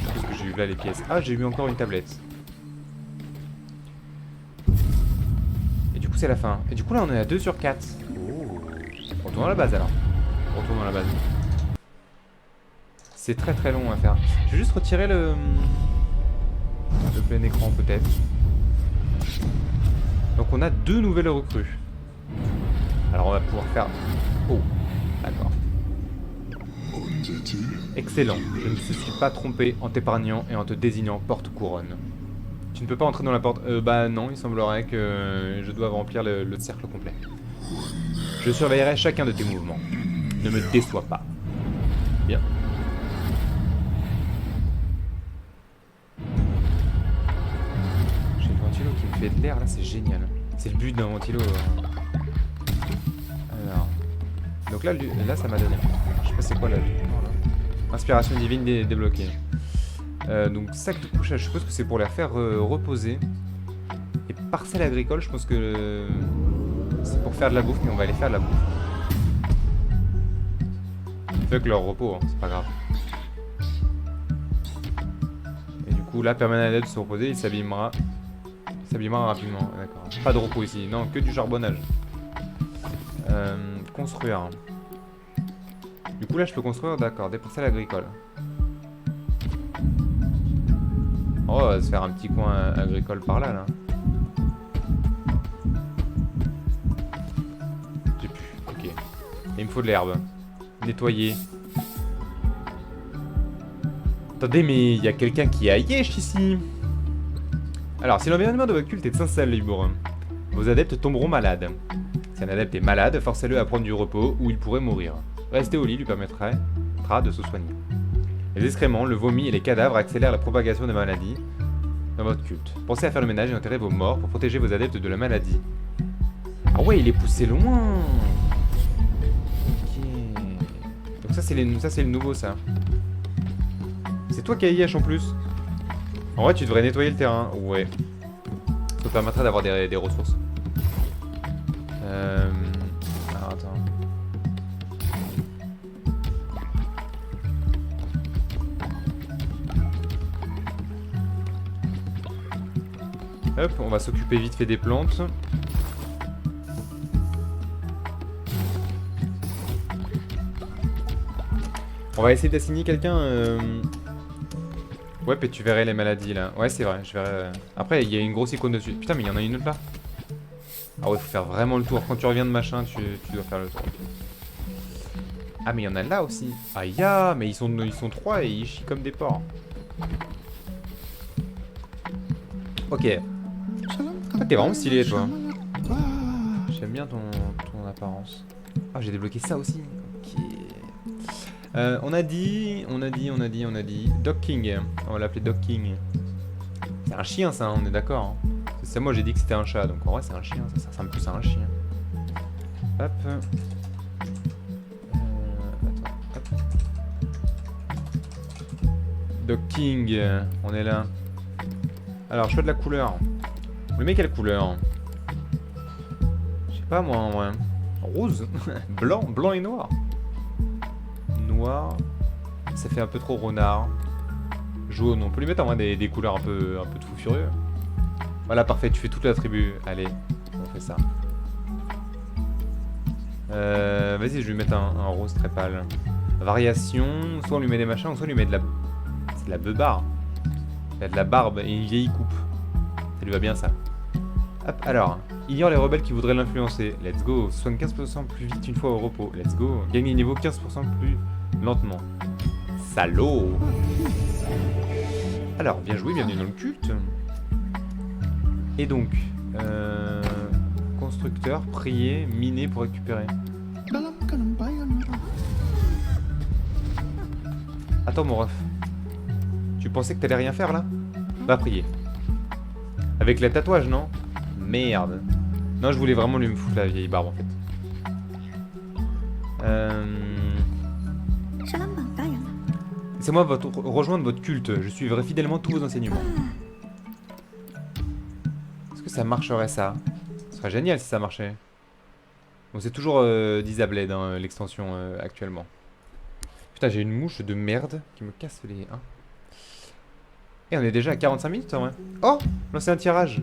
Parce que j'ai eu là les pièces. Ah, j'ai eu encore une tablette. Et du coup, c'est la fin. Et du coup, là, on est à 2 sur 4. Oh. Retournons à la base alors. Retournons à la base. C'est très très long à faire. Je vais juste retirer le plein écran peut-être. Donc on a 2 nouvelles recrues. Alors on va pouvoir faire... Oh, d'accord. Excellent. Je ne me suis pas trompé en t'épargnant et en te désignant porte-couronne. Tu ne peux pas entrer dans la porte... bah non, il semblerait que je doive remplir le cercle complet. Je surveillerai chacun de tes mouvements. Ne me déçois pas. Bien. J'ai le ventilo qui me fait de l'air là, c'est génial. C'est le but d'un ventilo. Alors. Donc là, ça m'a donné. Je sais pas c'est quoi là. Inspiration divine débloquée. Donc sac de couchage, je suppose que c'est pour les faire reposer. Et parcelle agricole, je pense que c'est pour faire de la bouffe, mais on va aller faire de la bouffe. Fuck leur repos, hein, c'est pas grave. Et du coup là, permanent de se reposer, il s'abîmera. Il s'abîmera rapidement, d'accord. Pas de repos ici, non, que du charbonnage. Construire. Du coup là je peux construire, d'accord, des parcelles agricoles. Oh, on va se faire un petit coin agricole par là, là. J'ai plus, ok. Et il me faut de l'herbe. Nettoyer. Attendez, mais il y a quelqu'un qui a yesh ici. Alors, si l'environnement de votre culte est insalubre, vos adeptes tomberont malades. Si un adepte est malade, forcez-le à prendre du repos ou il pourrait mourir. Rester au lit lui permettra de se soigner. Les excréments, le vomi et les cadavres accélèrent la propagation des maladies dans votre culte. Pensez à faire le ménage et enterrer vos morts pour protéger vos adeptes de la maladie. Ah ouais, il est poussé loin. Ok. Donc ça c'est le nouveau ça. C'est toi qui as IH en plus. En vrai tu devrais nettoyer le terrain. Ouais. Ça te permettra d'avoir des ressources. Alors attends. Hop, on va s'occuper vite fait des plantes. On va essayer d'assigner quelqu'un. Ouais, puis tu verrais les maladies là. Ouais, c'est vrai, je verrai. Après, il y a une grosse icône dessus. Putain, mais il y en a une autre là. Ah ouais, faut faire vraiment le tour. Quand tu reviens de machin, tu dois faire le tour. Ah, mais il y en a là aussi. Ah, ya, mais ils sont 3 et ils chient comme des porcs. Ok. Ah, t'es vraiment stylé, toi. J'aime bien ton apparence. Ah, j'ai débloqué ça aussi. Ok. On a dit... Dog King. On va l'appeler Dog King. C'est un chien, ça, on est d'accord. Hein. C'est moi, j'ai dit que c'était un chat. Donc en vrai, c'est un chien. Ça ressemble plus à un chien. Hop. Attends. Hop. Dog King. On est là. Alors, choix de la couleur. Vous le mettez quelle couleur? Je sais pas moi, ouais. Rose. Blanc et noir. Noir. Ça fait un peu trop renard. Jaune. On peut lui mettre en vrai des couleurs un peu de fou furieux. Voilà, parfait. Tu fais toute la tribu. Allez, on fait ça. Vas-y, je vais lui mettre un rose très pâle. Variation. Soit on lui met des machins, soit on lui met de la... C'est de la beubare. Il a de la barbe et une vieille coupe. Ça lui va bien ça. Hop, alors, ignore les rebelles qui voudraient l'influencer. Let's go. 75% plus vite une fois au repos. Let's go. Gagne niveau 15% plus lentement. Salaud. Alors, bien joué, bienvenue dans le culte. Et donc, constructeur, prier, miner pour récupérer. Attends mon ref. Tu pensais que t'allais rien faire là? Va prier. Avec le tatouage, non? Merde. Non, je voulais vraiment lui me foutre la vieille barbe en fait. Laissez-moi rejoindre votre culte. Je suivrai fidèlement tous vos enseignements. Est-ce que ça marcherait ça? Ce serait génial si ça marchait. Bon, c'est toujours Disabled, hein, l'extension actuellement. Putain, j'ai une mouche de merde qui me casse les... Hein. Et on est déjà à 45 minutes en vrai. Oh, lancer un tirage.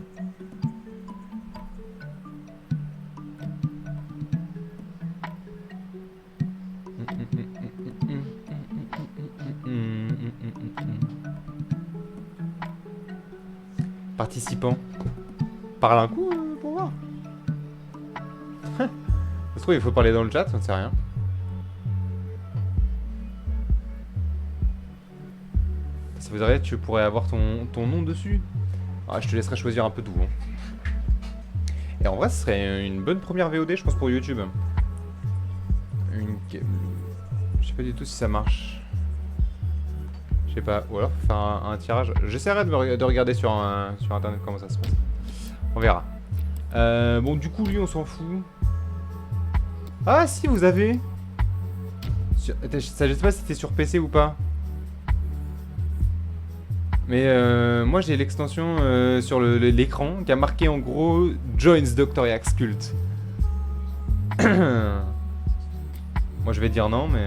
Participants. Parle un coup pour voir. Ça se trouve, il faut parler dans le chat, on ne sait rien. Ça voudrait que tu pourrais avoir ton nom dessus. Ah, je te laisserai choisir un peu d'où. Hein. Et en vrai, ce serait une bonne première VOD, je pense, pour YouTube. sais pas du tout si ça marche. Je sais pas. Ou alors faire un tirage. J'essaierai de regarder sur internet comment ça se passe. On verra. Bon, du coup, lui, on s'en fout. Ah, si, vous avez. Je sais pas si c'était sur PC ou pas. Mais moi, j'ai l'extension sur l'écran qui a marqué en gros Joins Dr. Yax Cult. Moi, je vais dire non, mais.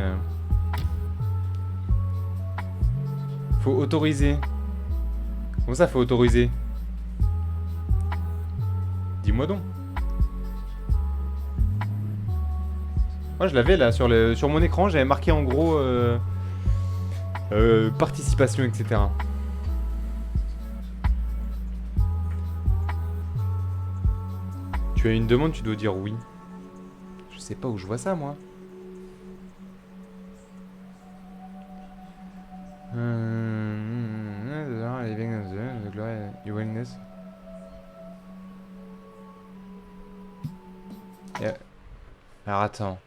Faut autoriser. Comment ça, faut autoriser? Dis-moi donc. Moi, je l'avais là sur mon écran, j'avais marqué en gros participation, etc. Tu as une demande, tu dois dire oui. Je sais pas où je vois ça, moi. Alors attends.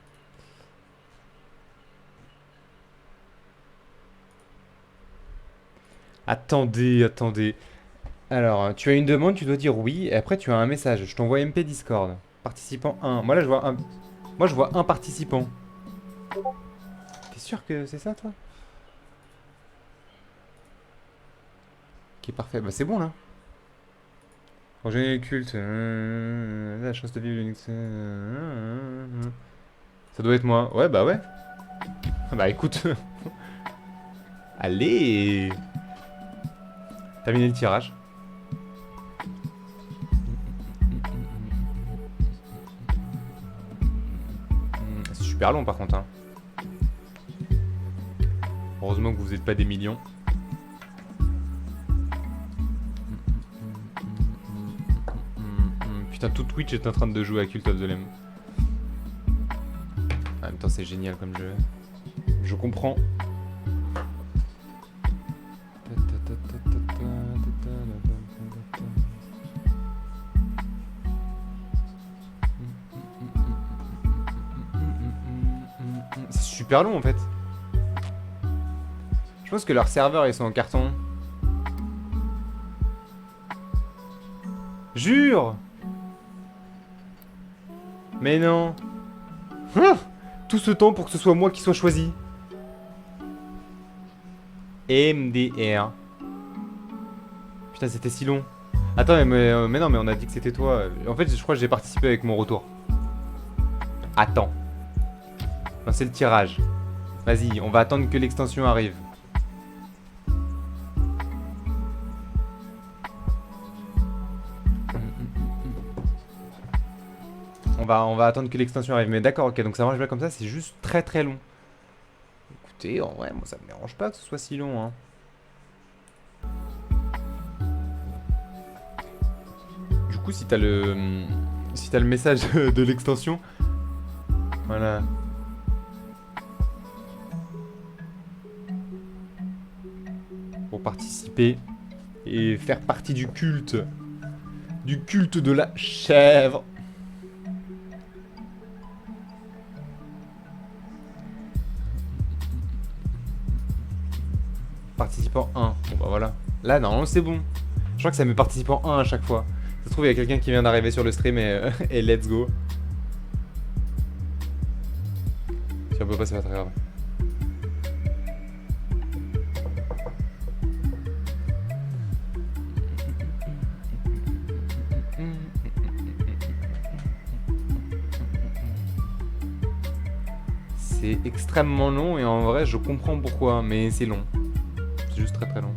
Attendez. Alors, tu as une demande, tu dois dire oui, et après tu as un message. Je t'envoie MP Discord. Participant 1. Moi là, je vois un participant. T'es sûr que c'est ça, toi? Ok, parfait. Bah, c'est bon là. Projet les cultes. La chance de vivre l'Unix. Ça doit être moi. Ouais, bah ouais. Bah écoute. Allez. Terminer le tirage. C'est super long par contre. Hein. Heureusement que vous n'êtes pas des millions. Putain, tout Twitch est en train de jouer à Cult of the Lamb. En même temps, c'est génial comme jeu. Je comprends. C'est super long en fait. Je pense que leurs serveurs ils sont en carton. Jure. Mais non. Tout ce temps pour que ce soit moi qui soit choisi. MDR. Putain, c'était si long. Attends, mais non, mais on a dit que c'était toi. En fait, je crois que j'ai participé avec mon retour. Attends. Non, c'est le tirage. Vas-y, on va attendre que l'extension arrive. On va attendre que l'extension arrive. Mais d'accord, ok, donc ça marche bien comme ça, c'est juste très très long. Écoutez, en vrai, moi ça me dérange pas que ce soit si long, hein. Du coup, si t'as le message de l'extension, voilà. Pour participer et faire partie du culte de la chèvre. Participant 1. Bon bah voilà. Là, normalement, c'est bon. Je crois que ça met participant 1 à chaque fois. Ça se trouve, il y a quelqu'un qui vient d'arriver sur le stream et let's go. Si on peut pas, c'est pas très grave. C'est extrêmement long et en vrai, je comprends pourquoi, mais c'est long. C'est juste très très long.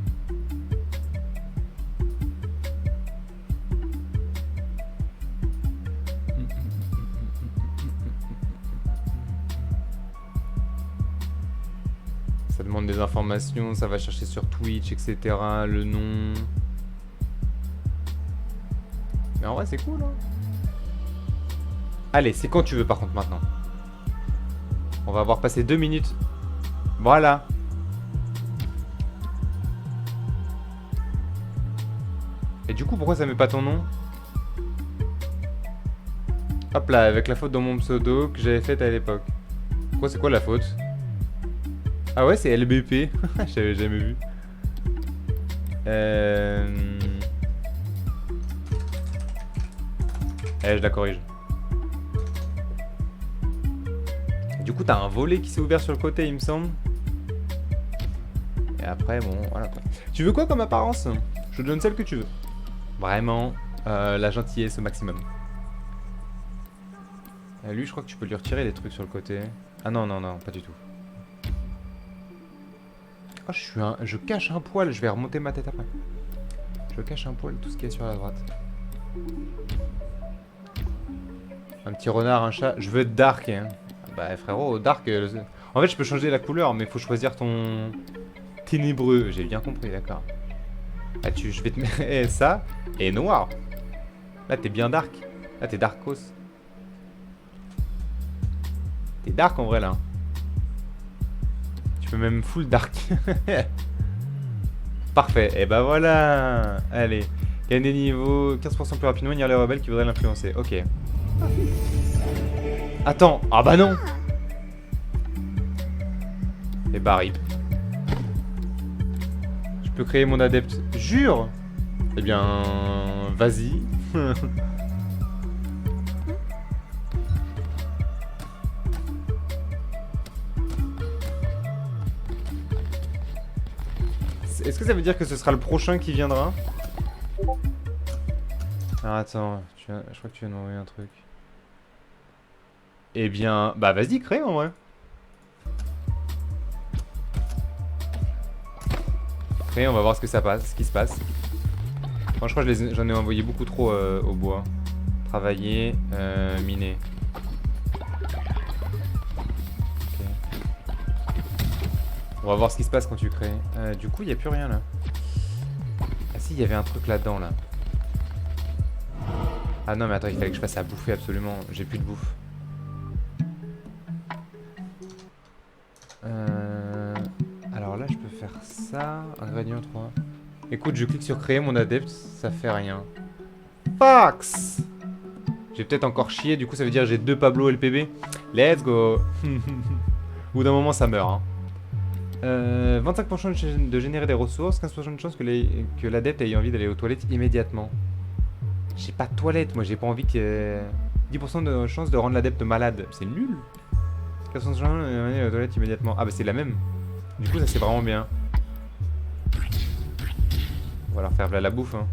Ça demande des informations, ça va chercher sur Twitch, etc. Le nom. Mais en vrai, c'est cool, hein. Allez, c'est quand tu veux par contre maintenant. On va avoir passé 2 minutes. Voilà. Et du coup, pourquoi ça met pas ton nom? Hop là, avec la faute dans mon pseudo que j'avais faite à l'époque. Pourquoi c'est quoi la faute? Ah ouais, c'est LBP. J'avais jamais vu. Eh, je la corrige. Du coup, t'as un volet qui s'est ouvert sur le côté, il me semble. Et après, bon, voilà quoi. Tu veux quoi comme apparence? Je te donne celle que tu veux. Vraiment, la gentillesse au maximum. Lui, je crois que tu peux lui retirer les trucs sur le côté. Ah non, non, non, pas du tout. Oh, je cache un poil, je vais remonter ma tête après. Je cache un poil tout ce qui est sur la droite. Un petit renard, un chat. Je veux être dark, hein. Bah frérot, dark... En fait, je peux changer la couleur, mais il faut choisir ton... Ténébreux, j'ai bien compris, d'accord. Ah, je vais te mettre ça, et noir. Là, t'es bien dark. Là, t'es darkos. T'es dark en vrai, là. Tu peux même full dark. Parfait, et bah voilà. Allez, gagne des niveaux 15% plus rapidement, il y a les rebelles qui voudraient l'influencer. Ok. Attends, ah bah non. Et bah rip. Je peux créer mon adepte. Jure. Eh bien, vas-y. Est-ce que ça veut dire que ce sera le prochain qui viendra? Alors attends, je crois que tu viens de m'envoyer un truc. Eh bien, bah vas-y, crée en vrai. Crée, on va voir ce que ça passe, ce qui se passe. Moi je crois que j'en ai envoyé beaucoup trop au bois. Travailler, miner. Okay. On va voir ce qui se passe quand tu crées. Du coup, il n'y a plus rien là. Ah si, il y avait un truc là-dedans là. Ah non mais attends, il fallait que je fasse à bouffer absolument. J'ai plus de bouffe. Alors là, je peux faire ça. Ingrédient 3. Écoute, je clique sur créer mon adepte, ça fait rien. Fax. J'ai peut-être encore chié, du coup ça veut dire j'ai 2 Pablo LPB. Let's go. Au bout d'un moment ça meurt. Hein. 25% de générer des ressources, 15% de chance que l'adepte ait envie d'aller aux toilettes immédiatement. J'ai pas de toilette, moi j'ai pas envie que... 10% de chance de rendre l'adepte malade. C'est nul. 15% de chance d'aller aux toilettes immédiatement. Ah bah c'est la même. Du coup ça c'est vraiment bien. On va leur faire la bouffe hein.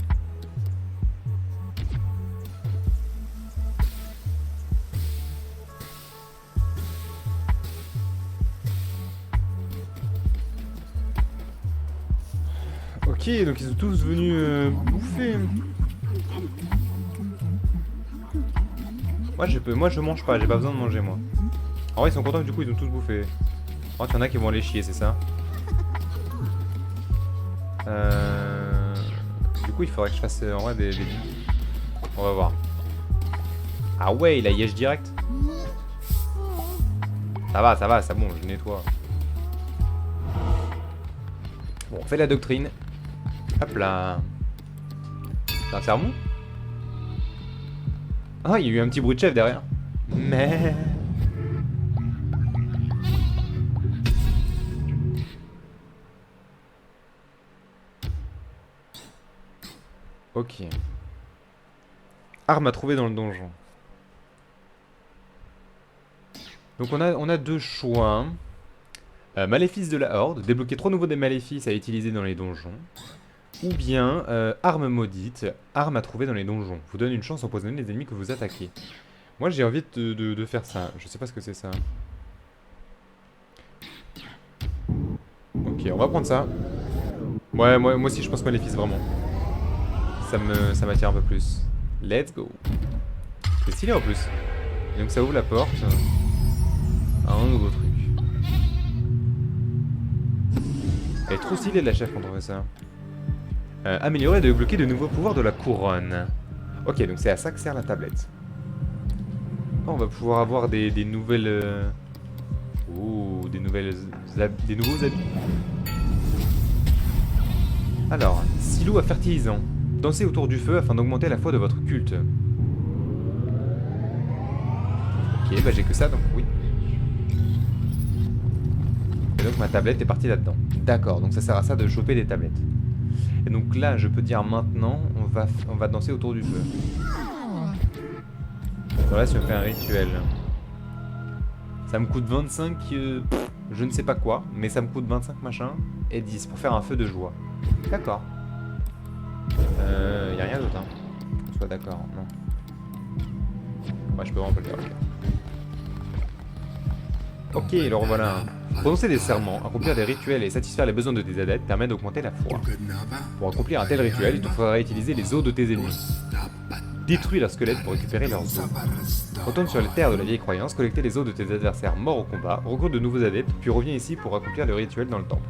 Ok, donc ils sont tous venus bouffer. Moi je mange pas, j'ai pas besoin de manger moi. En vrai ils sont contents que du coup ils ont tous bouffé. Oh, il y en a qui vont aller chier, c'est ça. Du coup il faudrait que je fasse en vrai des... On va voir. Ah ouais, il a yèche direct. Ça va, c'est bon, je nettoie. Bon, on fait la doctrine. Hop là. C'est un sermon? Ah, il y a eu un petit bruit de chef derrière. Mais... Ok. Arme à trouver dans le donjon. Donc on a 2 choix. Maléfice de la Horde. Débloquer 3 nouveaux des maléfices à utiliser dans les donjons. Ou bien arme maudite. Arme à trouver dans les donjons. Vous donne une chance d'empoisonner les ennemis que vous attaquez. Moi j'ai envie de faire ça. Je sais pas ce que c'est ça. Ok, on va prendre ça. Ouais, moi aussi je pense maléfice vraiment. Ça m'attire un peu plus. Let's go. C'est stylé en plus. Et donc ça ouvre la porte à un nouveau truc. Elle est trop stylée la chef quand on fait ça. Améliorer et débloquer de nouveaux pouvoirs de la couronne. Ok, donc c'est à ça que sert la tablette. Oh, on va pouvoir avoir des nouvelles... Oh, des nouveaux habits. Alors, silo à fertilisant. Dansez autour du feu afin d'augmenter la foi de votre culte. Ok, bah j'ai que ça, donc oui. Et donc ma tablette est partie là-dedans. D'accord, donc ça sert à ça de choper des tablettes. Et donc là, je peux dire maintenant, on va danser autour du feu. Voilà, si on fait un rituel. Ça me coûte 25, je ne sais pas quoi, mais ça me coûte 25 machin, et 10 pour faire un feu de joie. D'accord. Y a rien d'autre, hein. Qu'on soit d'accord, non. Ouais, je peux vraiment pas le faire, ok. Ok, alors voilà. Prononcer des serments, accomplir des rituels et satisfaire les besoins de tes adeptes permet d'augmenter la foi. Pour accomplir un tel rituel, il te faudra utiliser les os de tes ennemis. Détruis leurs squelettes pour récupérer leurs os. Retourne sur les terres de la vieille croyance, collectez les os de tes adversaires morts au combat, recrute de nouveaux adeptes, puis reviens ici pour accomplir le rituel dans le temple.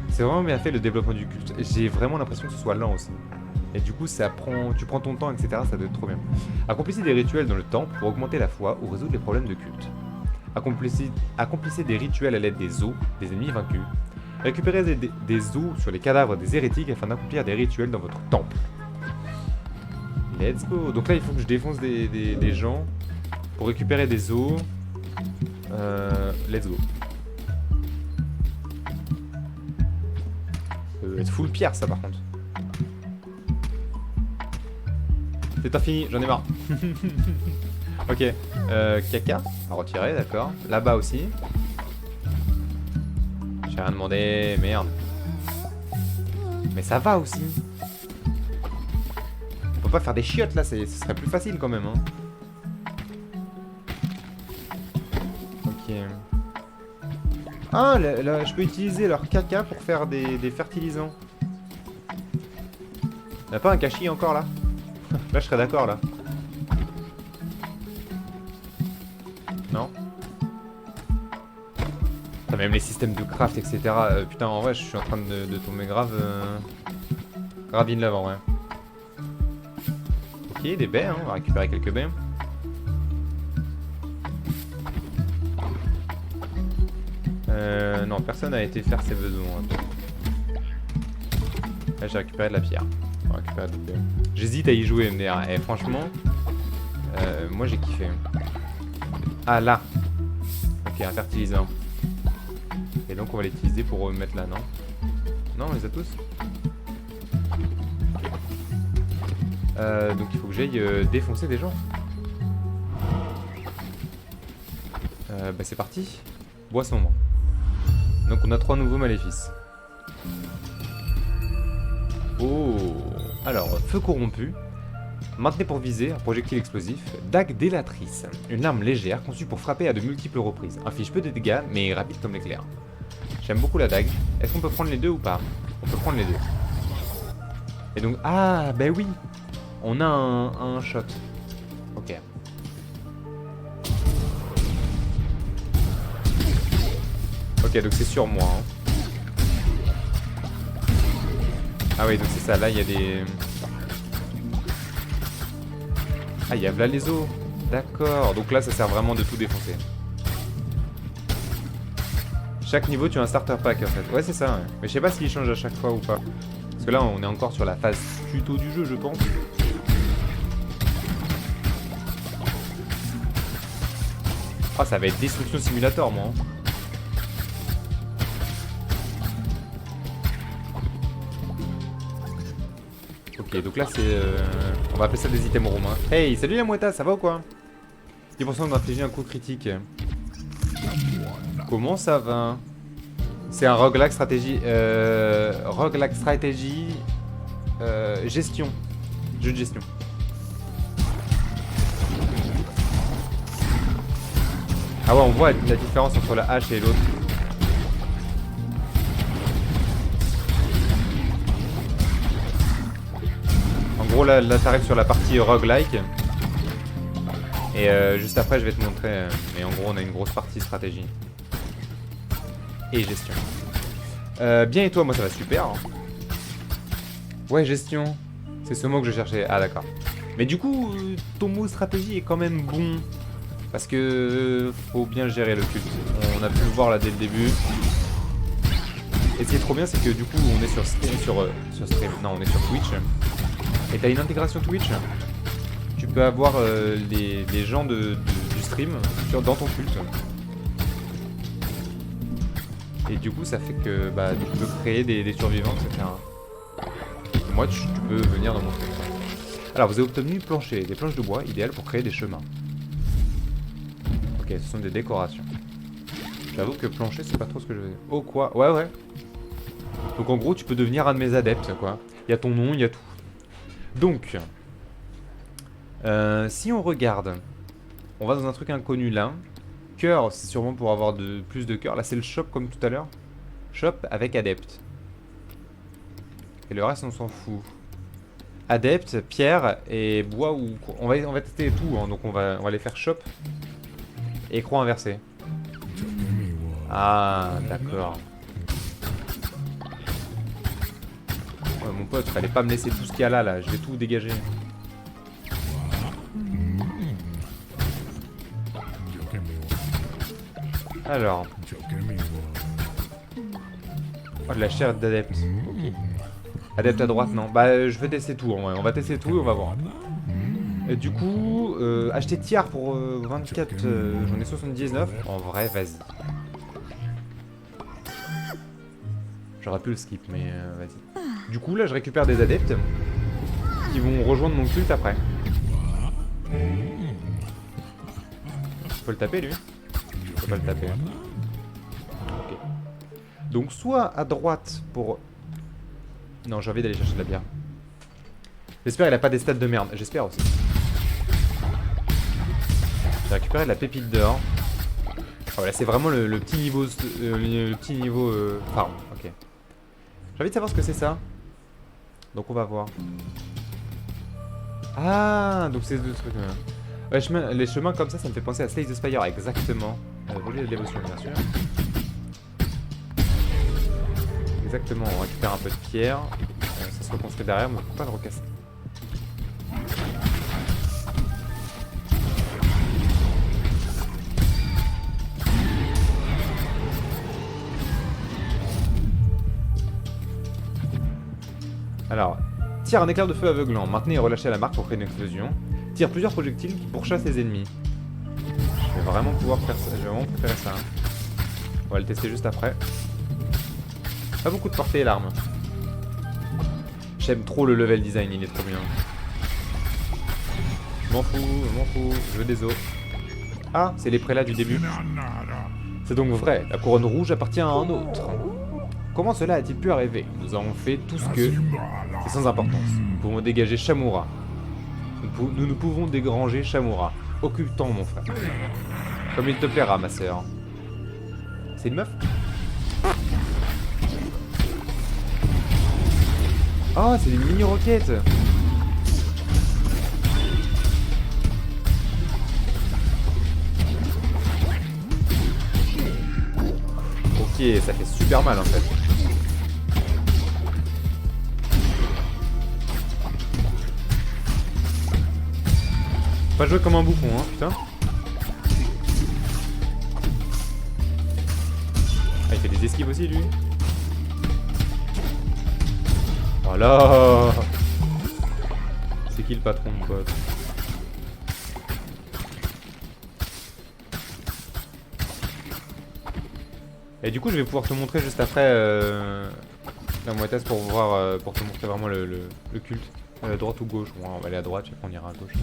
C'est vraiment bien fait le développement du culte. J'ai vraiment l'impression que ce soit lent aussi. Et du coup, tu prends ton temps, etc. Ça doit être trop bien. Accomplissez des rituels dans le temple pour augmenter la foi ou résoudre les problèmes de culte. Accomplissez des rituels à l'aide des os des ennemis vaincus. Récupérez des os sur les cadavres des hérétiques afin d'accomplir des rituels dans votre temple. Let's go. Donc là, il faut que je défonce des gens pour récupérer des os. Let's go. Ça doit être full pierre, ça, par contre. C'est pas fini, j'en ai marre. Ok. Caca à retirer, d'accord. Là-bas aussi. J'ai rien demandé, merde. Mais ça va aussi. On peut pas faire des chiottes là, ce serait plus facile quand même. Hein. Ok. Ah, là, je peux utiliser leur caca pour faire des fertilisants. Y'a pas un cachis encore là? Là je serais d'accord là. Non. Putain, même les systèmes de craft etc. Putain en vrai je suis en train de tomber grave grave in love en vrai. Ok, des baies, hein, on va récupérer quelques baies. Non, personne n'a été faire ses besoins. Là j'ai récupéré de la pierre. On va récupérer des baies. J'hésite à y jouer MDR. Et franchement, moi j'ai kiffé. Ah là. Ok, un fertilisant. Et donc on va l'utiliser pour mettre là, non? Non, on les a tous. Donc il faut que j'aille défoncer des gens. Bah c'est parti. Bois sombre. Donc on a 3 nouveaux maléfices. Oh. Alors, feu corrompu. Maintenez pour viser un projectile explosif. Dague délatrice. Une arme légère conçue pour frapper à de multiples reprises. Inflige peu de dégâts mais rapide comme l'éclair. J'aime beaucoup la dague. Est-ce qu'on peut prendre les deux ou pas? On peut prendre les deux. Et donc, ah bah oui. On a un shot. Ok. Ok, donc c'est sur moi. Hein. Ah oui, donc c'est ça. Là, il y a des... Ah, il y a là les os. D'accord. Donc là, ça sert vraiment de tout défoncer. Chaque niveau, tu as un starter pack en fait. Ouais, c'est ça. Ouais. Mais je sais pas s'il change à chaque fois ou pas. Parce que là, on est encore sur la phase tuto du jeu, je pense. Ah, ça va être Destruction Simulator, moi. Hein. Ok, donc là, c'est... On va appeler ça des items romains. Hey, salut la mouetta, ça va ou quoi? 10% d'infliger un coup critique. Comment ça va? C'est un roguelike stratégie... roguelike stratégie... gestion. Jeu de gestion. Ah ouais, on voit la différence entre la hache et l'autre. En gros, là t'arrives sur la partie roguelike. Et juste après, je vais te montrer. Mais en gros, on a une grosse partie stratégie. Et gestion. Bien et toi, moi ça va super. Ouais, gestion. C'est ce mot que je cherchais. Ah d'accord. Mais du coup, ton mot stratégie est quand même bon. Parce que faut bien gérer le culte. On a pu le voir là dès le début. Et ce qui est trop bien, c'est que du coup, on est sur stream. Non, on est sur Twitch. Et t'as une intégration Twitch. Tu peux avoir les gens du stream dans ton culte. Et du coup, ça fait que bah, tu peux créer des survivants, etc. Moi, tu peux venir dans mon truc. Alors, vous avez obtenu plancher, des planches de bois, idéales pour créer des chemins. Ok, ce sont des décorations. J'avoue que plancher, c'est pas trop ce que je veux dire. Oh, quoi? Ouais, ouais. Donc, en gros, tu peux devenir un de mes adeptes, quoi. Il y a ton nom, il y a tout. Donc, si on regarde, on va dans un truc inconnu là. Cœur, c'est sûrement pour avoir plus de cœur. Là, c'est le shop comme tout à l'heure. Shop avec adepte. Et le reste, on s'en fout. Adepte, pierre et bois ou... On va tester tout, hein, donc on va les faire shop. Et croix inversée. Ah, d'accord. Ouais, mon pote, fallait pas me laisser tout ce qu'il y a là. Je vais tout dégager. Alors. Oh, de la chair d'adepte. Ok. Adepte à droite, non. Bah, je vais tester tout en vrai. On va tester tout et on va voir. Et du coup, acheter tiers pour 24, j'en ai 79. En vrai, vas-y. J'aurais pu le skip, mais vas-y. Du coup, là, je récupère des adeptes qui vont rejoindre mon culte après. Faut le taper, lui? Faut pas le taper. Ok. Donc, soit à droite pour... Non, j'ai envie d'aller chercher de la bière. J'espère qu'il a pas des stats de merde. J'espère aussi. J'ai récupéré de la pépite d'or. Oh, là, c'est vraiment le petit niveau... le petit niveau... farm. Ok. J'ai envie de savoir ce que c'est ça. Donc on va voir. Ah, donc c'est deux trucs. Ouais, les chemins comme ça me fait penser à Slay the Spire, exactement. Voler de l'émotion, bien sûr. Exactement, on récupère un peu de pierre. Ça se reconstruit derrière, mais on peut pas le recasser. Alors, tire un éclair de feu aveuglant. Maintenez et relâchez la marque pour créer une explosion. Tire plusieurs projectiles qui pourchassent les ennemis. Je vais vraiment pouvoir faire ça. Je vais vraiment préférer ça. Hein. On va le tester juste après. Pas beaucoup de portée et l'arme. J'aime trop le level design, il est trop bien. Je m'en fous, je veux des os. Ah, c'est les prélats du début. C'est donc vrai, la couronne rouge appartient à un autre. Comment cela a-t-il pu arriver? Nous avons fait tout ce que... C'est sans importance. Nous pouvons dégager Shamura. Nous pouvons dégranger Shamura. Occupe-t'en, mon frère. Comme il te plaira, ma sœur. C'est une meuf? Oh, c'est des mini-roquettes. Ok, ça fait super mal en fait. Pas jouer comme un bouffon, hein, putain. Ah, il fait des esquives aussi, lui. Voilà. C'est qui le patron, mon pote? Et du coup, je vais pouvoir te montrer juste après la moitasse pour voir, pour te montrer vraiment le culte. Droite ou gauche? Ouais, on va aller à droite, après on ira à gauche.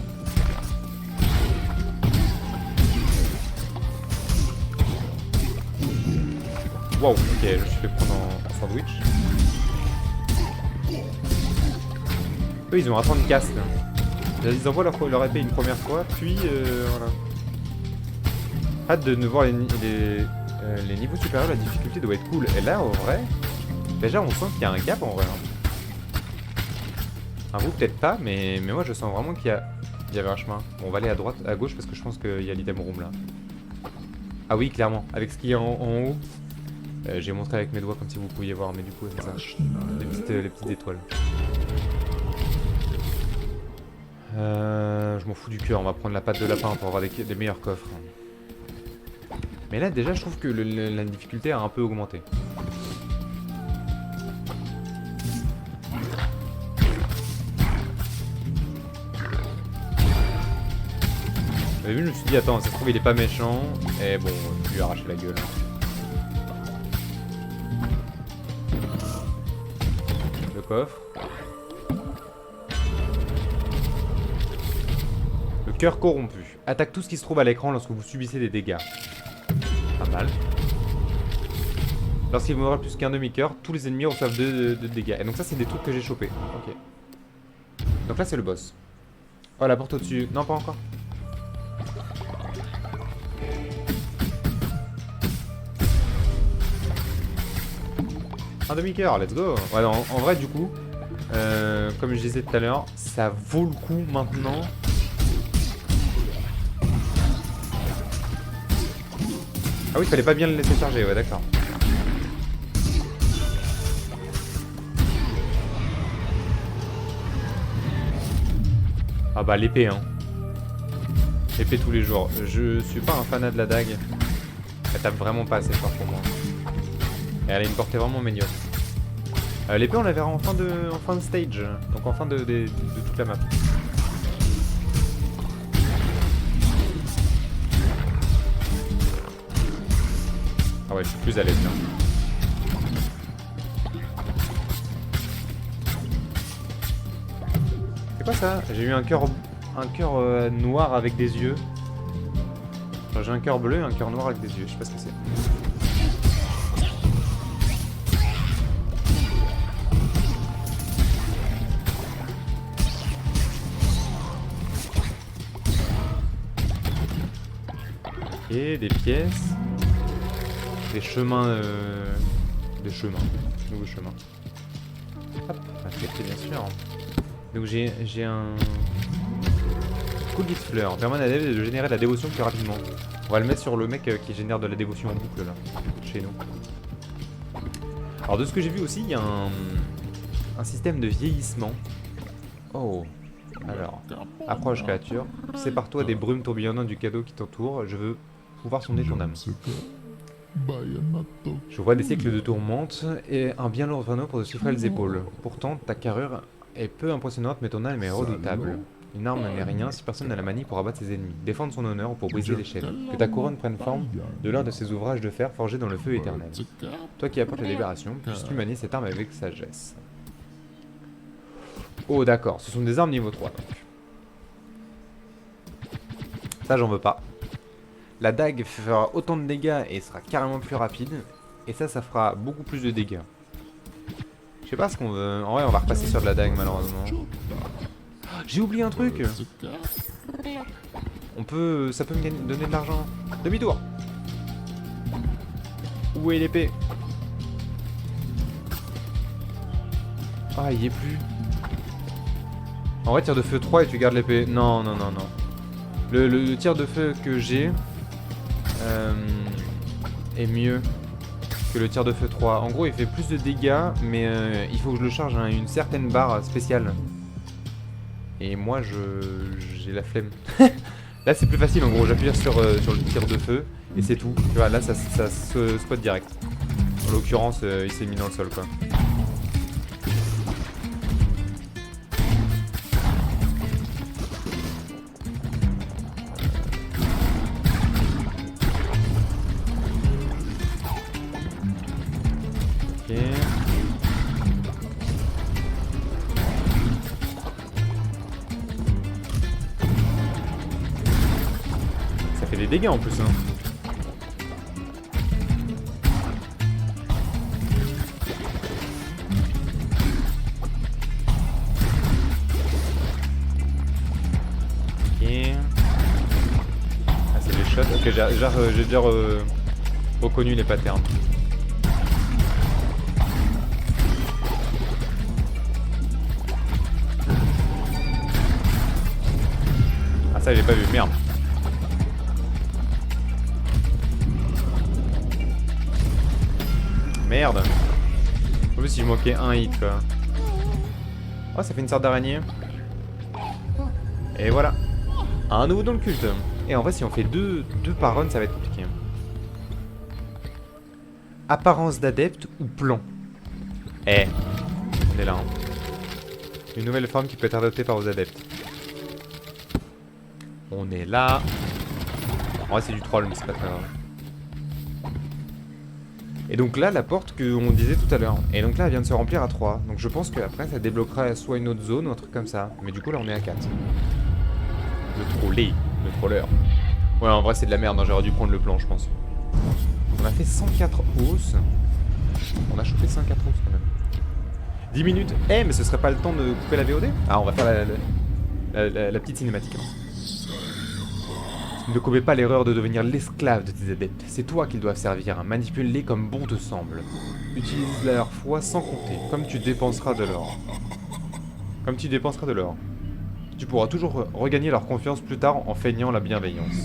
Wow, ok, je me suis fait prendre en sandwich. Eux, ils ont un temps de casse. Ils envoient leur épée une première fois, puis voilà. Hâte de ne voir les niveaux supérieurs, la difficulté doit être cool. Et là, en vrai, déjà, on sent qu'il y a un gap en vrai. Hein. Vous, peut-être pas, mais moi, je sens vraiment qu'il y avait un chemin. Bon, on va aller à droite, à gauche, parce que je pense qu'il y a l'item room là. Ah oui, clairement, avec ce qu'il y a en haut. J'ai montré avec mes doigts comme si vous pouviez voir, mais du coup, c'est ça. Les petites étoiles. Je m'en fous du cœur, on va prendre la patte de lapin pour avoir des meilleurs coffres. Mais là, déjà, je trouve que la difficulté a un peu augmenté. Au début, je me suis dit, attends, ça se trouve, il est pas méchant. Et bon, je lui ai arraché la gueule. coffre. Le cœur corrompu. Attaque tout ce qui se trouve à l'écran lorsque vous subissez des dégâts. Pas mal. Lorsqu'il vous meurt plus qu'un demi-cœur, tous les ennemis reçoivent 2 de dégâts. Et donc ça, c'est des trucs que j'ai chopés. Ok. Donc là, c'est le boss. Oh, la porte au-dessus. Non, pas encore. Un demi-cœur, let's go. Ouais, non, en vrai, du coup, comme je disais tout à l'heure, ça vaut le coup maintenant. Ah oui, il fallait pas bien le laisser charger, ouais, d'accord. Ah bah l'épée, hein. Épée tous les jours. Je suis pas un fanat de la dague. Elle tape vraiment pas assez fort pour moi. Et elle a une portée vraiment médiocre. L'épée on la verra en fin de stage. Donc en fin de toute la map. Ah ouais, je suis plus à l'aise là. C'est quoi ça? J'ai eu un cœur noir avec des yeux. Enfin, j'ai un cœur bleu et un cœur noir avec des yeux, je sais pas ce que c'est. Ok, des pièces. Des chemins. Des chemins. Nouveaux chemins. Hop, ok, bien sûr. Donc j'ai un... Collier de fleurs. Permet à Dave de générer de la dévotion plus rapidement. On va le mettre sur le mec qui génère de la dévotion en boucle là. Chez nous. Alors de ce que j'ai vu aussi, il y a un système de vieillissement. Oh. Alors. Approche créature. Sépare-toi des brumes tourbillonnantes du cadeau qui t'entoure. Je veux pouvoir sonder ton âme. Je vois des siècles de tourmente et un bien lourd fardeau pour te souffler les épaules. Pourtant, ta carrure est peu impressionnante, mais ton âme est redoutable. Une arme n'est rien si personne n'a la manie pour abattre ses ennemis, défendre son honneur ou pour briser les chaînes. Que ta couronne prenne forme de l'un de ces ouvrages de fer forgés dans le feu éternel. Toi qui apportes la libération, puisses-tu manier cette arme avec sagesse. Oh d'accord, ce sont des armes niveau 3 donc. Ça j'en veux pas. La dague fera autant de dégâts et sera carrément plus rapide. Et ça fera beaucoup plus de dégâts. Je sais pas ce qu'on veut. En vrai, on va repasser sur de la dague malheureusement. J'ai oublié un truc. On peut... Ça peut me donner de l'argent. Demi-tour. Où est l'épée? Ah, il y est plus. En vrai, tir de feu 3 et tu gardes l'épée. Non, non, non, non. Le tir de feu que j'ai est mieux que le tir de feu 3. En gros, il fait plus de dégâts, mais il faut que je le charge à une certaine barre spéciale. Et moi, j'ai la flemme. Là, c'est plus facile, en gros. J'appuie sur le tir de feu, et c'est tout. Tu vois, là, ça se spot direct. En l'occurrence, il s'est mis dans le sol, quoi. Ok. Ça fait des dégâts en plus, hein. Ok. Ah, c'est des shots. Ok, j'ai déjà reconnu les patterns. Ah, ça, j'ai pas vu. Merde. Merde. En plus, il manquait un hit, quoi. Oh, ça fait une sorte d'araignée. Et voilà. Un nouveau dans le culte. Et en vrai, si on fait deux par run, ça va être compliqué. Apparence d'adepte ou plan? Eh. On est là, hein. Une nouvelle forme qui peut être adoptée par vos adeptes. On est là. En vrai, c'est du troll, mais c'est pas très grave. Et donc là, la porte qu'on disait tout à l'heure. Et donc là, elle vient de se remplir à 3. Donc je pense qu'après, ça débloquera soit une autre zone ou un truc comme ça. Mais du coup, là, on est à 4. Le trollé. Le troller. Ouais, en vrai, c'est de la merde. Hein. J'aurais dû prendre le plan, je pense. On a fait 104 hausses. On a chopé 104 hausses quand même. 10 minutes. Eh, mais ce serait pas le temps de couper la VOD? Ah, on va faire la petite cinématique. Ne commets pas l'erreur de devenir l'esclave de tes adeptes. C'est toi qu'ils doivent servir. Manipule-les comme bon te semble. Utilise leur foi sans compter, comme tu dépenseras de l'or. Comme tu dépenseras de l'or. Tu pourras toujours regagner leur confiance plus tard en feignant la bienveillance.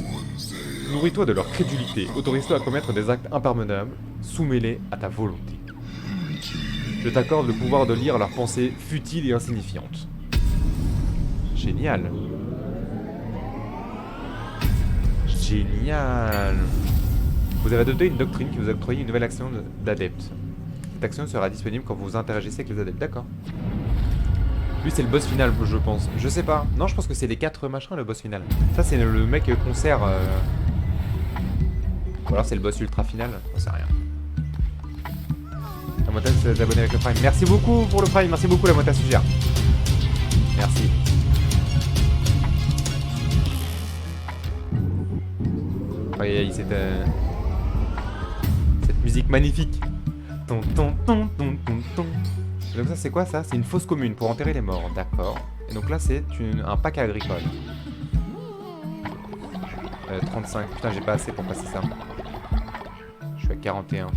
Nourris-toi de leur crédulité. Autorise-toi à commettre des actes impardonnables. Soumets-les à ta volonté. Je t'accorde le pouvoir de lire leurs pensées futiles et insignifiantes. Génial. Génial. Vous avez adopté une doctrine qui vous octroie une nouvelle action d'adepte. Cette action sera disponible quand vous vous interagissez avec les adeptes, d'accord. Lui c'est le boss final je pense. Je sais pas. Non je pense que c'est les 4 machins le boss final. Ça c'est le mec concert. Ou alors c'est le boss ultra final. J'en sais rien. La Mota s'est abonnée avec le Prime. Merci beaucoup pour le Prime. Merci beaucoup la Mota suggère. Merci. Voyez cette musique magnifique. Ton ton ton ton ton ton. Et donc ça c'est quoi ça? C'est une fosse commune pour enterrer les morts, d'accord. Et donc là c'est un pack agricole. 35, putain j'ai pas assez pour passer ça. Je suis à 41.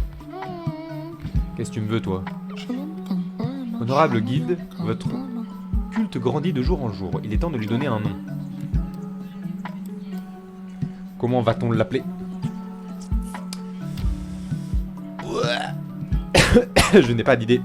Qu'est-ce que tu me veux toi? Honorable guide, votre culte grandit de jour en jour. Il est temps de lui donner un nom. Comment va-t-on l'appeler? Je n'ai pas d'idée.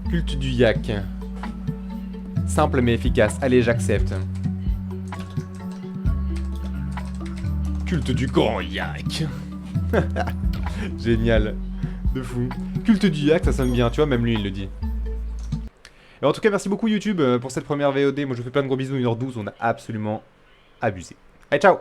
Culte du yak. Simple mais efficace. Allez, j'accepte. Culte du grand yak. Génial. De fou. Culte du yak, ça sonne bien, tu vois, même lui il le dit. Et en tout cas, merci beaucoup YouTube pour cette première VOD. Moi je vous fais plein de gros bisous, 1h12, on a absolument abusé. Allez, ciao.